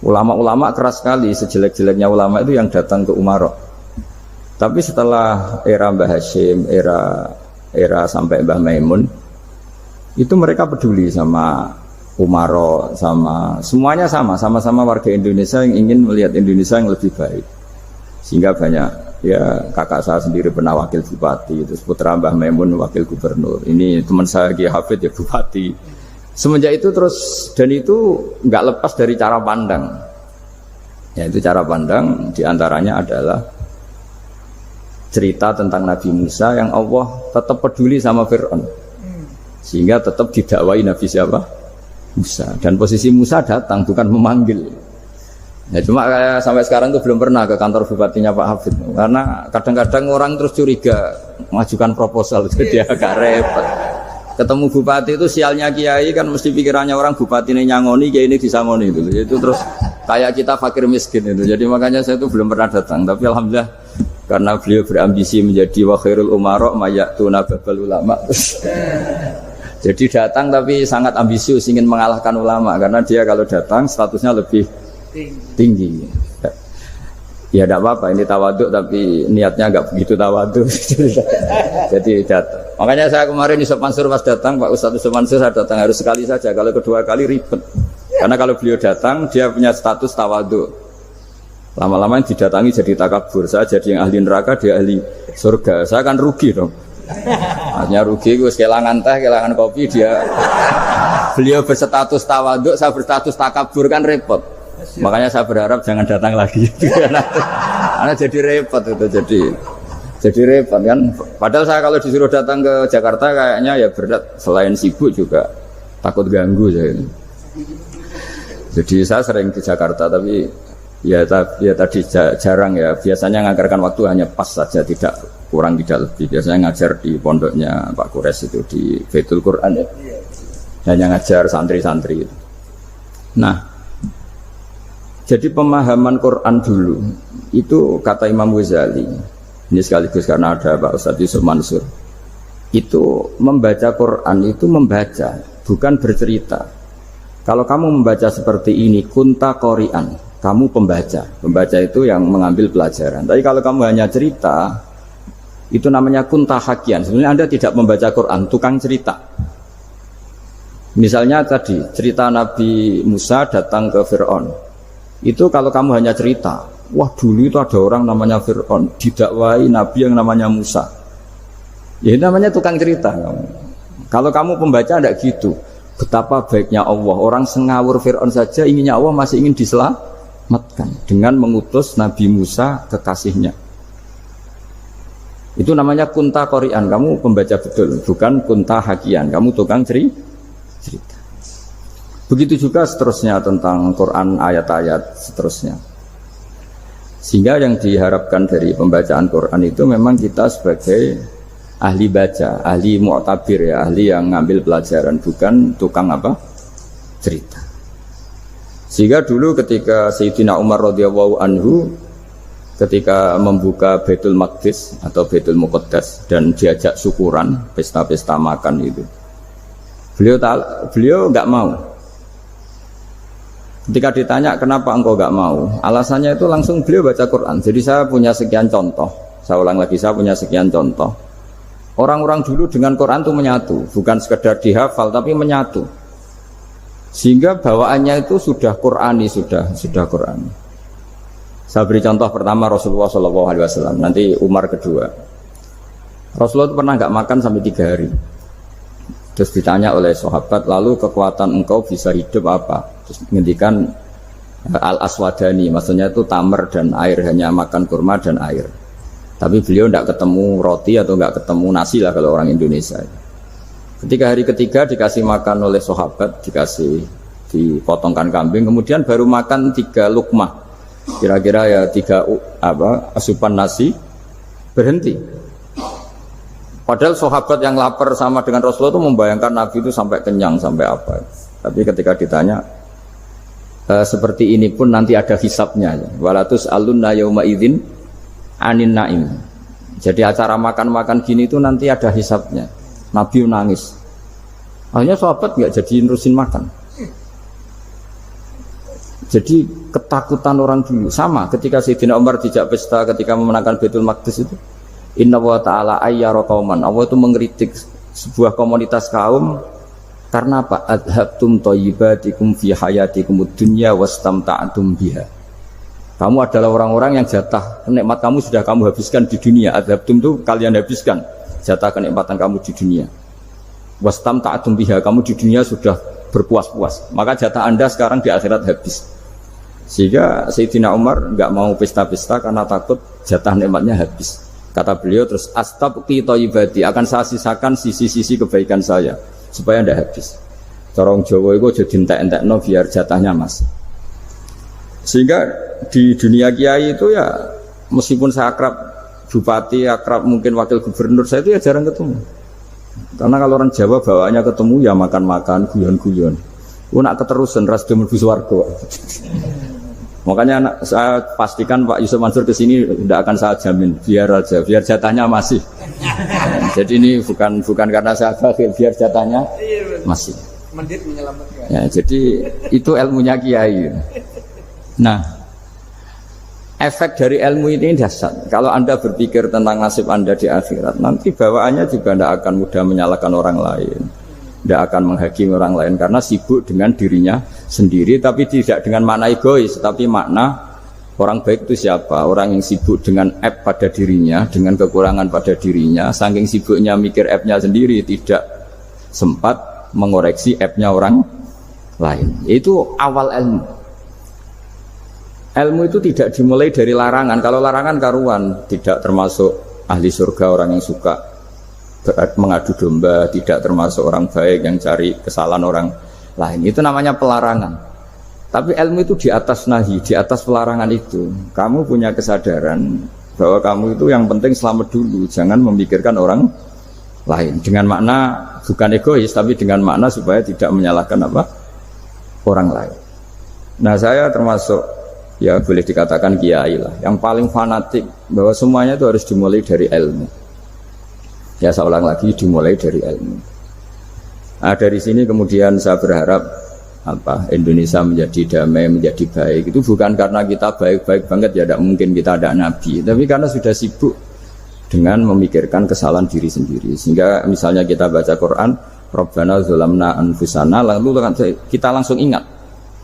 ulama-ulama keras sekali, sejelek-jeleknya ulama itu yang datang ke Umarok. Tapi setelah era Mbah Hashim, era sampai Mbah Maimun, itu mereka peduli sama Umarok, sama semuanya sama-sama warga Indonesia yang ingin melihat Indonesia yang lebih baik. Sehingga banyak, ya kakak saya sendiri pernah wakil bupati, terus putra Mbah Maimun wakil gubernur, ini teman saya Kiai Hafid ya bupati. Semenjak itu terus, dan itu nggak lepas dari cara pandang. Ya itu cara pandang diantaranya adalah cerita tentang Nabi Musa yang Allah tetap peduli sama Fir'aun, sehingga tetap didakwai Nabi siapa? Musa. Dan posisi Musa datang bukan memanggil. Ya cuma kayak sampai sekarang tuh belum pernah ke kantor bupatinya Pak Hafid, karena kadang-kadang orang terus curiga mengajukan proposal, jadi agak repot. Ketemu bupati itu sialnya kiai kan mesti pikirannya orang bupati ini nyangoni, kiai ini disangoni itu terus kayak kita fakir miskin itu. Jadi makanya saya itu belum pernah datang, tapi alhamdulillah karena beliau berambisi menjadi wa khairul umara mayatuna babal ulama. Jadi datang tapi sangat ambisius ingin mengalahkan ulama, karena dia kalau datang statusnya lebih tinggi. Ya tidak apa-apa, ini tawaduk tapi niatnya agak begitu tawaduk. Jadi datang. Makanya saya kemarin Yusuf Mansur pas datang, Pak Ustadz Yusuf Mansur saya datang harus sekali saja, kalau kedua kali ribet. Karena kalau beliau datang dia punya status tawaduk. Lama-lama didatangi jadi takabur, saya jadi yang ahli neraka, dia ahli surga. Saya kan rugi dong. Artinya rugi, gue kehilangan teh, kehilangan kopi, beliau berstatus tawaduk, saya berstatus takabur, kan repot. Makanya saya berharap jangan datang lagi. Karena jadi repot itu, jadi repot kan. Padahal saya kalau disuruh datang ke Jakarta kayaknya ya berat, selain sibuk juga takut ganggu saya. Jadi saya sering di Jakarta tapi ya tadi jarang ya. Biasanya nganggarkan waktu hanya pas saja, tidak kurang tidak lebih. Biasanya ngajar di pondoknya Pak Kures itu di Baitul Quran ya. Hanya ngajar santri-santri itu. Nah, jadi pemahaman Quran dulu itu kata Imam Ghazali, ini sekaligus karena ada Pak Ustadz Yusuf Mansur, itu membaca Quran itu membaca, bukan bercerita. Kalau kamu membaca seperti ini, kunta qori'an, kamu pembaca. Pembaca itu yang mengambil pelajaran. Tapi kalau kamu hanya cerita, itu namanya kunta hakian. Sebenarnya Anda tidak membaca Quran, tukang cerita. Misalnya tadi cerita Nabi Musa datang ke Fir'aun. Itu kalau kamu hanya cerita, wah dulu itu ada orang namanya Fir'aun didakwai Nabi yang namanya Musa. Ya namanya tukang cerita. Kalau kamu pembaca tidak gitu. Betapa baiknya Allah, orang sengawur Fir'aun saja inginnya Allah masih ingin diselamatkan dengan mengutus Nabi Musa kekasihnya. Itu namanya kunta qori'an, kamu pembaca betul, bukan kunta hakian, kamu tukang cerita. Begitu juga seterusnya tentang Quran, ayat-ayat seterusnya. Sehingga yang diharapkan dari pembacaan Quran itu memang kita sebagai ahli baca, ahli mu'tabir ya, ahli yang ngambil pelajaran, bukan tukang apa? cerita. Sehingga dulu ketika Sayyidina Umar radhiyallahu anhu ketika membuka Baitul Maqdis atau Baitul Muqaddas dan diajak syukuran, pesta-pesta makan itu, beliau nggak mau. Ketika ditanya kenapa engkau nggak mau, alasannya itu langsung beliau baca Quran. Jadi saya punya sekian contoh. Saya ulang lagi, saya punya sekian contoh. Orang-orang dulu dengan Quran itu menyatu, bukan sekedar dihafal tapi menyatu. Sehingga bawaannya itu sudah Qurani, sudah Qurani. Saya beri contoh pertama Rasulullah SAW, nanti Umar kedua. Rasulullah itu pernah nggak makan sampai 3 hari. Terus ditanya oleh sahabat, lalu kekuatan engkau bisa hidup apa? Terus menghentikan al-aswadani, maksudnya itu tamar dan air, hanya makan kurma dan air. Tapi beliau tidak ketemu roti atau nggak ketemu nasi lah kalau orang Indonesia. Ketika hari ketiga dikasih makan oleh sahabat, dipotongkan kambing, kemudian baru makan 3 lukmah, kira-kira ya 3 asupan nasi, berhenti. Padahal sahabat yang lapar sama dengan Rasulullah itu membayangkan Nabi itu sampai kenyang, sampai apa. Tapi ketika ditanya, seperti ini pun nanti ada hisabnya. Walatus alunna yauma idzin anin naim. Jadi acara makan-makan gini itu nanti ada hisabnya. Nabi nangis. Akhirnya sahabat nggak jadi nerusin makan. Jadi ketakutan orang dulu sama ketika Sayyidina Umar dijak pesta ketika memenangkan Baitul Maqdis itu. Inna wa ta'ala ayyara qauman. Allah itu mengkritik sebuah komunitas kaum karena apa? Adhabtum thayyibatikum fi hayatikumud dunya wastamta'tum biha. Kamu adalah orang-orang yang jatah nikmat kamu sudah kamu habiskan di dunia. Adhabtum itu kalian habiskan jatah kenikmatan kamu di dunia. Wastamta'tum biha, kamu di dunia sudah berpuas-puas. Maka jatah Anda sekarang di akhirat habis. Sehingga Sayyidina Umar enggak mau pesta-pesta karena takut jatah nikmatnya habis. Kata beliau terus, astabqi thayyibati, akan saya sisakan sisi-sisi kebaikan saya supaya tidak habis. Corong Jawa itu jadi entek-entekno biar jatahnya masih. Sehingga di dunia kiai itu ya meskipun saya akrab bupati, akrab mungkin wakil gubernur, saya itu ya jarang ketemu. Karena kalau orang Jawa bawaannya ketemu ya makan-makan, guyon-guyon. Nak keterusan ras mlebu swarga. Makanya saya pastikan Pak Yusuf Mansur ke sini tidak akan saya jamin, biar aja, biar jatahnya masih. Jadi ini bukan karena saya bakhil, biar jatahnya masih. Mendit menyelamatkan. Ya, jadi itu ilmunya kiai. Nah, efek dari ilmu ini dahsyat. Kalau Anda berpikir tentang nasib Anda di akhirat, nanti bawaannya juga tidak akan mudah menyalahkan orang lain, tidak akan menghakimi orang lain karena sibuk dengan dirinya sendiri, tapi tidak dengan makna egois, tapi makna orang baik itu siapa? Orang yang sibuk dengan aib pada dirinya, dengan kekurangan pada dirinya, saking sibuknya mikir aibnya sendiri, tidak sempat mengoreksi aibnya orang lain. Itu awal ilmu. Ilmu itu tidak dimulai dari larangan. Kalau larangan karuan, tidak termasuk ahli surga, orang yang suka mengadu domba, tidak termasuk orang baik yang cari kesalahan orang lain. Itu namanya pelarangan. Tapi ilmu itu di atas nahi, di atas pelarangan itu. Kamu punya kesadaran bahwa kamu itu yang penting selamat dulu, jangan memikirkan orang lain. Dengan makna bukan egois, tapi dengan makna supaya tidak menyalahkan orang lain. Nah, saya termasuk, ya boleh dikatakan kiai lah, yang paling fanatik bahwa semuanya itu harus dimulai dari ilmu. Ya saya ulang lagi, dimulai dari ilmu. Nah, dari sini kemudian saya berharap Indonesia menjadi damai, menjadi baik. Itu bukan karena kita baik-baik banget, ya tidak mungkin kita ada nabi, tapi karena sudah sibuk dengan memikirkan kesalahan diri sendiri. Sehingga misalnya kita baca Quran, Rabbana dzalamna anfusana, lalu kita langsung ingat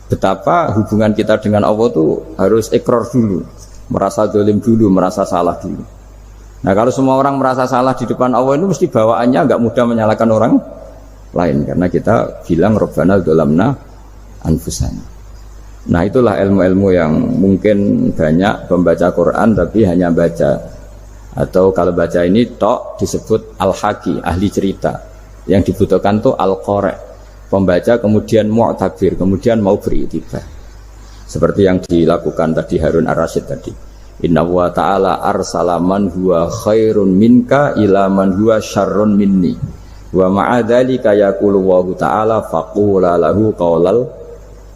betapa hubungan kita dengan Allah itu harus ikrar dulu, merasa zalim dulu, merasa salah dulu. Nah, kalau semua orang merasa salah di depan Allah itu mesti bawaannya enggak mudah menyalahkan orang lain, karena kita bilang Rabbana dzalamna anfusana. Nah, itulah ilmu-ilmu yang mungkin banyak pembaca Quran tapi hanya baca, atau kalau baca ini tok disebut al-haqi, ahli cerita. Yang dibutuhkan tuh al-qari', pembaca kemudian mu'tabir, kemudian mau beriktibar. Seperti yang dilakukan tadi Harun Ar-Rasyid tadi. Inna wa ta'ala arsala man huwa khairun minka ila man huwa syarrun minni. Wa ma'a dzalika yaqulu wa ta'ala faqula lahu qaulal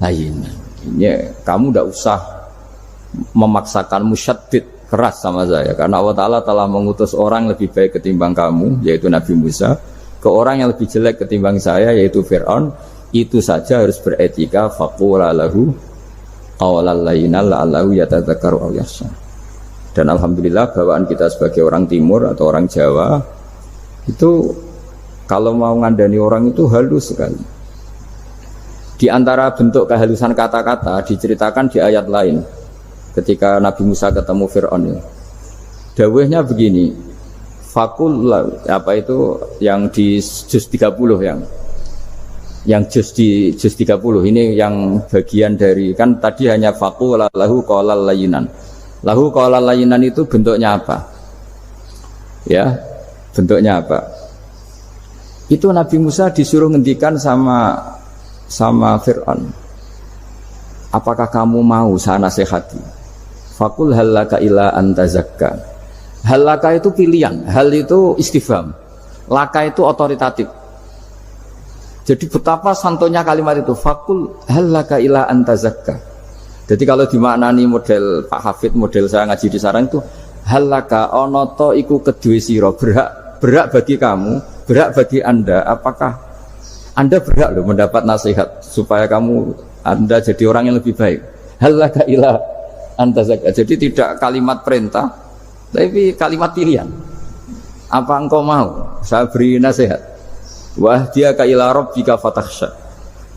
layyin. Ini kamu tidak usah memaksakan musyaddid keras sama saya, karena Allah Ta'ala telah mengutus orang lebih baik ketimbang kamu, yaitu Nabi Musa, ke orang yang lebih jelek ketimbang saya, yaitu Fir'aun. Itu saja harus beretika. Faqula lahu qaulal layyinan la'allahu yatadzakkaru aw yakhsha. Dan alhamdulillah bawaan kita sebagai orang timur atau orang Jawa itu kalau mau ngandani orang itu halus sekali. Di antara bentuk kehalusan kata-kata diceritakan di ayat lain ketika Nabi Musa ketemu Fir'aun. Dawuhnya begini, fakul apa itu yang di juz 30 yang juz di juz 30 ini yang bagian dari, kan tadi hanya fakul lahu qaulal layyinan. Lahu qaulal layyinan itu bentuknya apa? Ya, bentuknya apa? Itu Nabi Musa disuruh ngendikan sama Fir'aun. Apakah kamu mau saya nasihati? Fakul halaka ila antazakka. Halaka itu pilihan, hal itu istifham, laka itu otoritatif. Jadi betapa santonya kalimat itu, fakul halaka ila antazakka. Jadi kalau dimaknani model Pak Hafid, model saya ngaji di sarang itu, halaka onoto iku kedue siro, berhak bagi kamu, berhak bagi anda, apakah anda berhak loh mendapat nasihat supaya anda jadi orang yang lebih baik. Halaka ila antazakka. Jadi tidak kalimat perintah, tapi kalimat pilihan. Apa engkau mau saya beri nasihat? Wahdiyaka ila rabbika fatakhsha.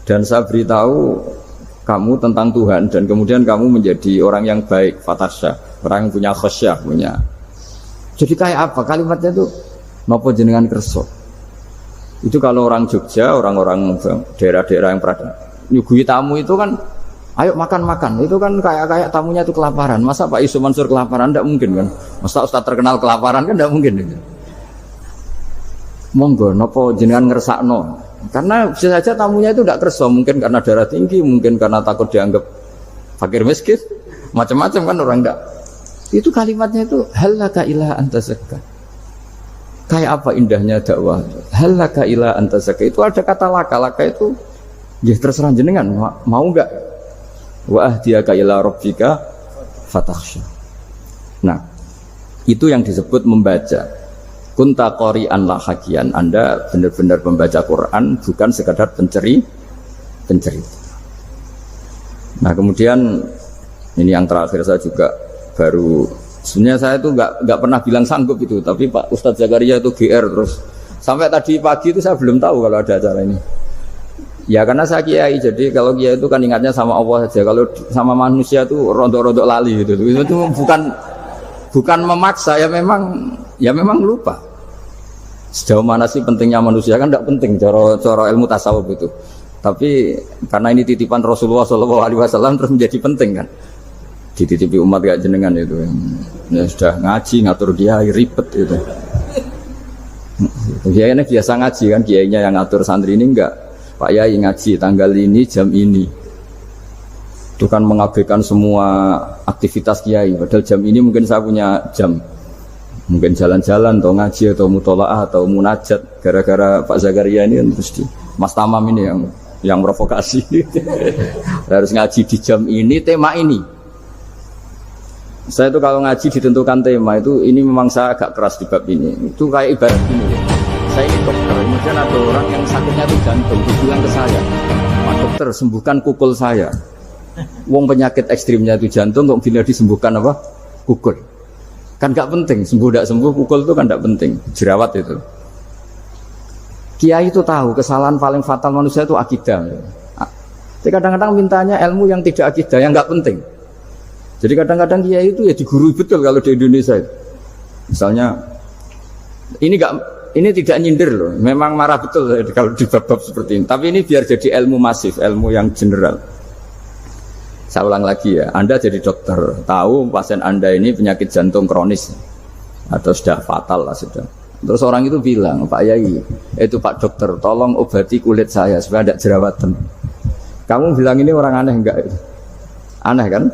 Dan saya beritahu kamu tentang Tuhan, dan kemudian kamu menjadi orang yang baik, fatakhsha, orang yang punya khasyah, punya. Jadi kayak apa kalimatnya itu? Napa jenengan kerso? Itu kalau orang Jogja, orang-orang daerah-daerah yang pernah nyuguhi tamu itu kan, ayo makan-makan. Itu kan kayak tamunya itu kelaparan. Masa Pak Isu Mansur kelaparan? Tidak mungkin kan. Masa Ustaz terkenal kelaparan kan tidak mungkin. Monggo, nopo jenengan ngersakno. Karena bisa saja tamunya itu tidak kerso, mungkin karena darah tinggi, mungkin karena takut dianggap fakir miskin, macam-macam kan orang tidak. Itu kalimatnya itu halaka ila antazakka. Kayak apa indahnya dakwah. Halaka ila antazakka itu ada kata laka itu ya terserah jenengan mau enggak. Wa ahdiyaka ila rabbika fatakhsha. Nah, itu yang disebut membaca. Kunta qori'an la hakian. Anda benar-benar membaca Quran, bukan sekadar pencerita. Nah, kemudian ini yang terakhir saya juga baru, sebenarnya saya itu nggak pernah bilang sanggup itu, tapi Pak Ustadz Zakaria itu GR terus sampai tadi pagi itu saya belum tahu kalau ada acara ini. Ya karena saya kiai, jadi kalau kiai itu kan ingatnya sama Allah saja, kalau sama manusia itu rontok-rontok lali gitu. Itu bukan memaksa, ya memang lupa. Sejauh mana sih pentingnya manusia kan tidak penting cara ilmu tasawuf itu. Tapi karena ini titipan Rasulullah SAW terus menjadi penting kan. Dititipi umat kayak jenengan itu. Ya sudah ngaji ngatur dia ribet itu. Kiai ini biasa ngaji kan, kiainya yang ngatur santri ini enggak. Pak Yai ngaji tanggal ini jam ini. Itu kan mengabaikan semua aktivitas kiai. Padahal jam ini mungkin saya punya jam. Mungkin jalan-jalan atau ngaji atau mutolaah atau munajat. Gara-gara Pak Zakaria ini kan terus Mas Tamam ini yang provokasi. Harus ngaji di jam ini, tema ini. Saya itu kalau ngaji ditentukan tema itu, ini memang saya agak keras di bab ini. Itu kayak ibarat ini. Saya ini dokter, kemudian ada orang yang sakitnya itu jantung, bilang ke saya, Pak dokter sembuhkan kukul saya. Wong penyakit ekstrimnya itu jantung, kok bila disembuhkan apa? Kukul. Kan gak penting, sembuh tidak sembuh, pukul itu kan gak penting, jerawat itu. Kiai itu tahu kesalahan paling fatal manusia itu akidah. Jadi kadang-kadang mintanya ilmu yang tidak akidah, yang gak penting. Jadi kadang-kadang kiai itu ya digurui betul kalau di Indonesia itu. Misalnya, ini tidak nyindir loh, memang marah betul kalau di bab-bab seperti ini. Tapi ini biar jadi ilmu masif, ilmu yang general. Saya ulang lagi ya, Anda jadi dokter, tahu pasien Anda ini penyakit jantung kronis atau sudah fatal lah sudah. Terus orang itu bilang, Pak Yai, itu Pak dokter, tolong obati kulit saya supaya tidak jerawatan. Kamu bilang ini orang aneh enggak? Aneh kan?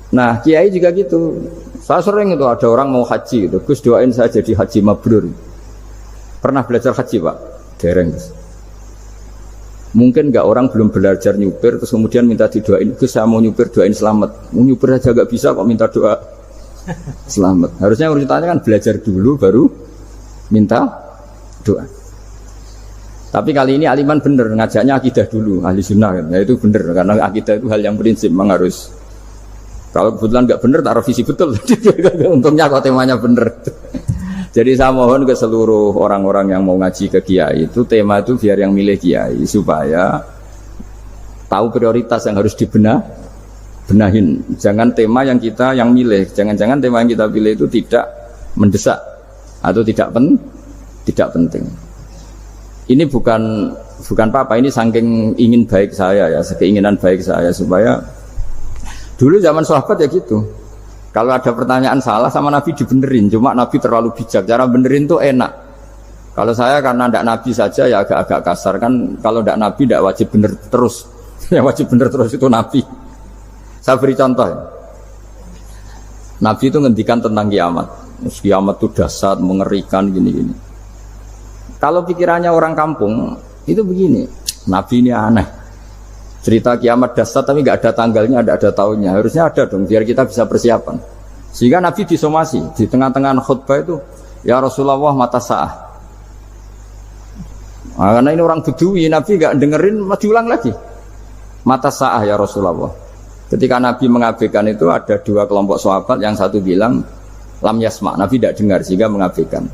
Nah, kiai juga gitu. Saya sering itu ada orang mau haji gitu, Gus doain saya jadi haji mabrur. Pernah belajar haji Pak? Dereng. Mungkin nggak orang belum belajar nyupir terus kemudian minta didoain, Gus saya mau nyupir doain selamat. Mau nyupir aja nggak bisa kok minta doa selamat. Harusnya urutannya kan belajar dulu baru minta doa. Tapi kali ini Aliman bener ngajaknya akidah dulu, ahli sunnah kan. Ya itu bener karena akidah itu hal yang prinsip memang harus. Kalau kebetulan nggak bener tak revisi betul. Untungnya kok temanya bener. Jadi saya mohon ke seluruh orang-orang yang mau ngaji ke kiai itu tema itu biar yang milih kiai supaya tahu prioritas yang harus benahin. Jangan tema yang kita yang milih, jangan-jangan tema yang kita pilih itu tidak mendesak atau tidak penting. Ini bukan apa-apa, ini saking ingin baik saya ya, keinginan baik saya supaya dulu zaman sahabat ya gitu. Kalau ada pertanyaan salah sama Nabi dibenerin, cuma Nabi terlalu bijak. Cara benerin tuh enak. Kalau saya karena tidak Nabi saja ya agak-agak kasar kan. Kalau tidak Nabi tidak wajib bener terus. Yang wajib bener terus itu Nabi. Saya beri contoh. Ya. Nabi itu ngendikan tentang kiamat. Kiamat itu dahsyat, mengerikan gini-gini. Kalau pikirannya orang kampung itu begini. Nabi ini aneh. Cerita kiamat dahsyat tapi nggak ada tanggalnya, ada tahunnya. Harusnya ada dong biar kita bisa persiapan. Sehingga Nabi disomasi di tengah-tengah khutbah itu, ya Rasulullah mata sa'ah. Nah, karena ini orang Bedui, Nabi nggak dengerin, diulang lagi. Mata sa'ah ya Rasulullah. Ketika Nabi mengabaikan itu ada dua kelompok sahabat, yang satu bilang lam yasma, Nabi tidak dengar sehingga mengabaikan.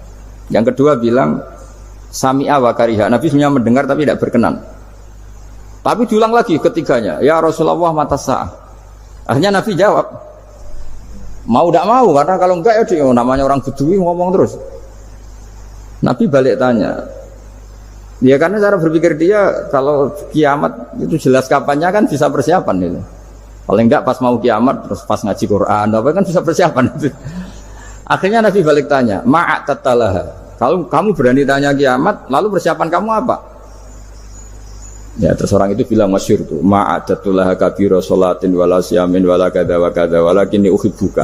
Yang kedua bilang sami'a wa kariha, Nabi sebenarnya mendengar tapi tidak berkenan. Tapi diulang lagi ketiganya, ya Rasulullah mata sa'ah. Akhirnya Nabi jawab, mau tidak mau, karena kalau enggak ya dia, namanya orang Bedui ngomong terus. Nabi balik tanya, ya karena cara berpikir dia kalau kiamat itu jelas kapannya kan bisa persiapan itu. Paling enggak pas mau kiamat terus pas ngaji Quran, apa kan bisa persiapan itu. Akhirnya Nabi balik tanya, ma'at tatalaha. Kalau kamu berani tanya kiamat, lalu persiapan kamu apa? Ya terus orang itu bilang masyhur tuh ma'adatullah kabira sholatin wala siyamin wala kada wa kada walakinni uhibbuka.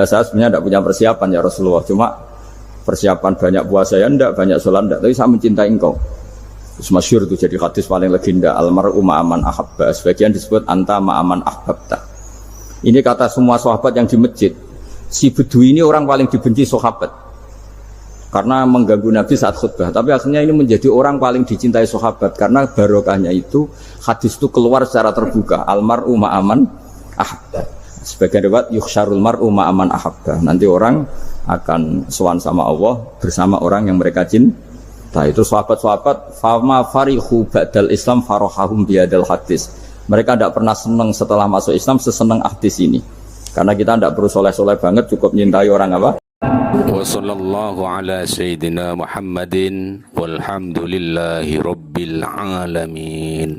Saya sebenarnya tidak punya persiapan ya Rasulullah, cuma persiapan banyak puasa ya enggak, banyak sholat enggak, tapi saya mencintai engkau. Terus masyhur tuh jadi hadis paling legenda almar'u ma'aman ahabba, sebagian disebut anta ma'aman ahbabta. Ini kata semua sahabat yang di masjid. Si Bedui ini orang paling dibenci sahabat karena mengganggu Nabi saat khutbah, tapi akhirnya ini menjadi orang paling dicintai sahabat karena barokahnya itu hadis itu keluar secara terbuka, almar'u ma'aman ahabba. Sebagian riwayat yukhsyarul mar'u ma'aman ahabba, nanti orang akan sowan sama Allah bersama orang yang mereka cinta. Itu sahabat-sahabat fama farihu ba'dal Islam farahahum biadal hadis. Mereka tidak pernah senang setelah masuk Islam sesenang hadis ini, karena kita tidak perlu soleh-soleh banget, cukup nyintai orang apa. وصلى الله على سيدنا محمد والحمد لله رب العالمين.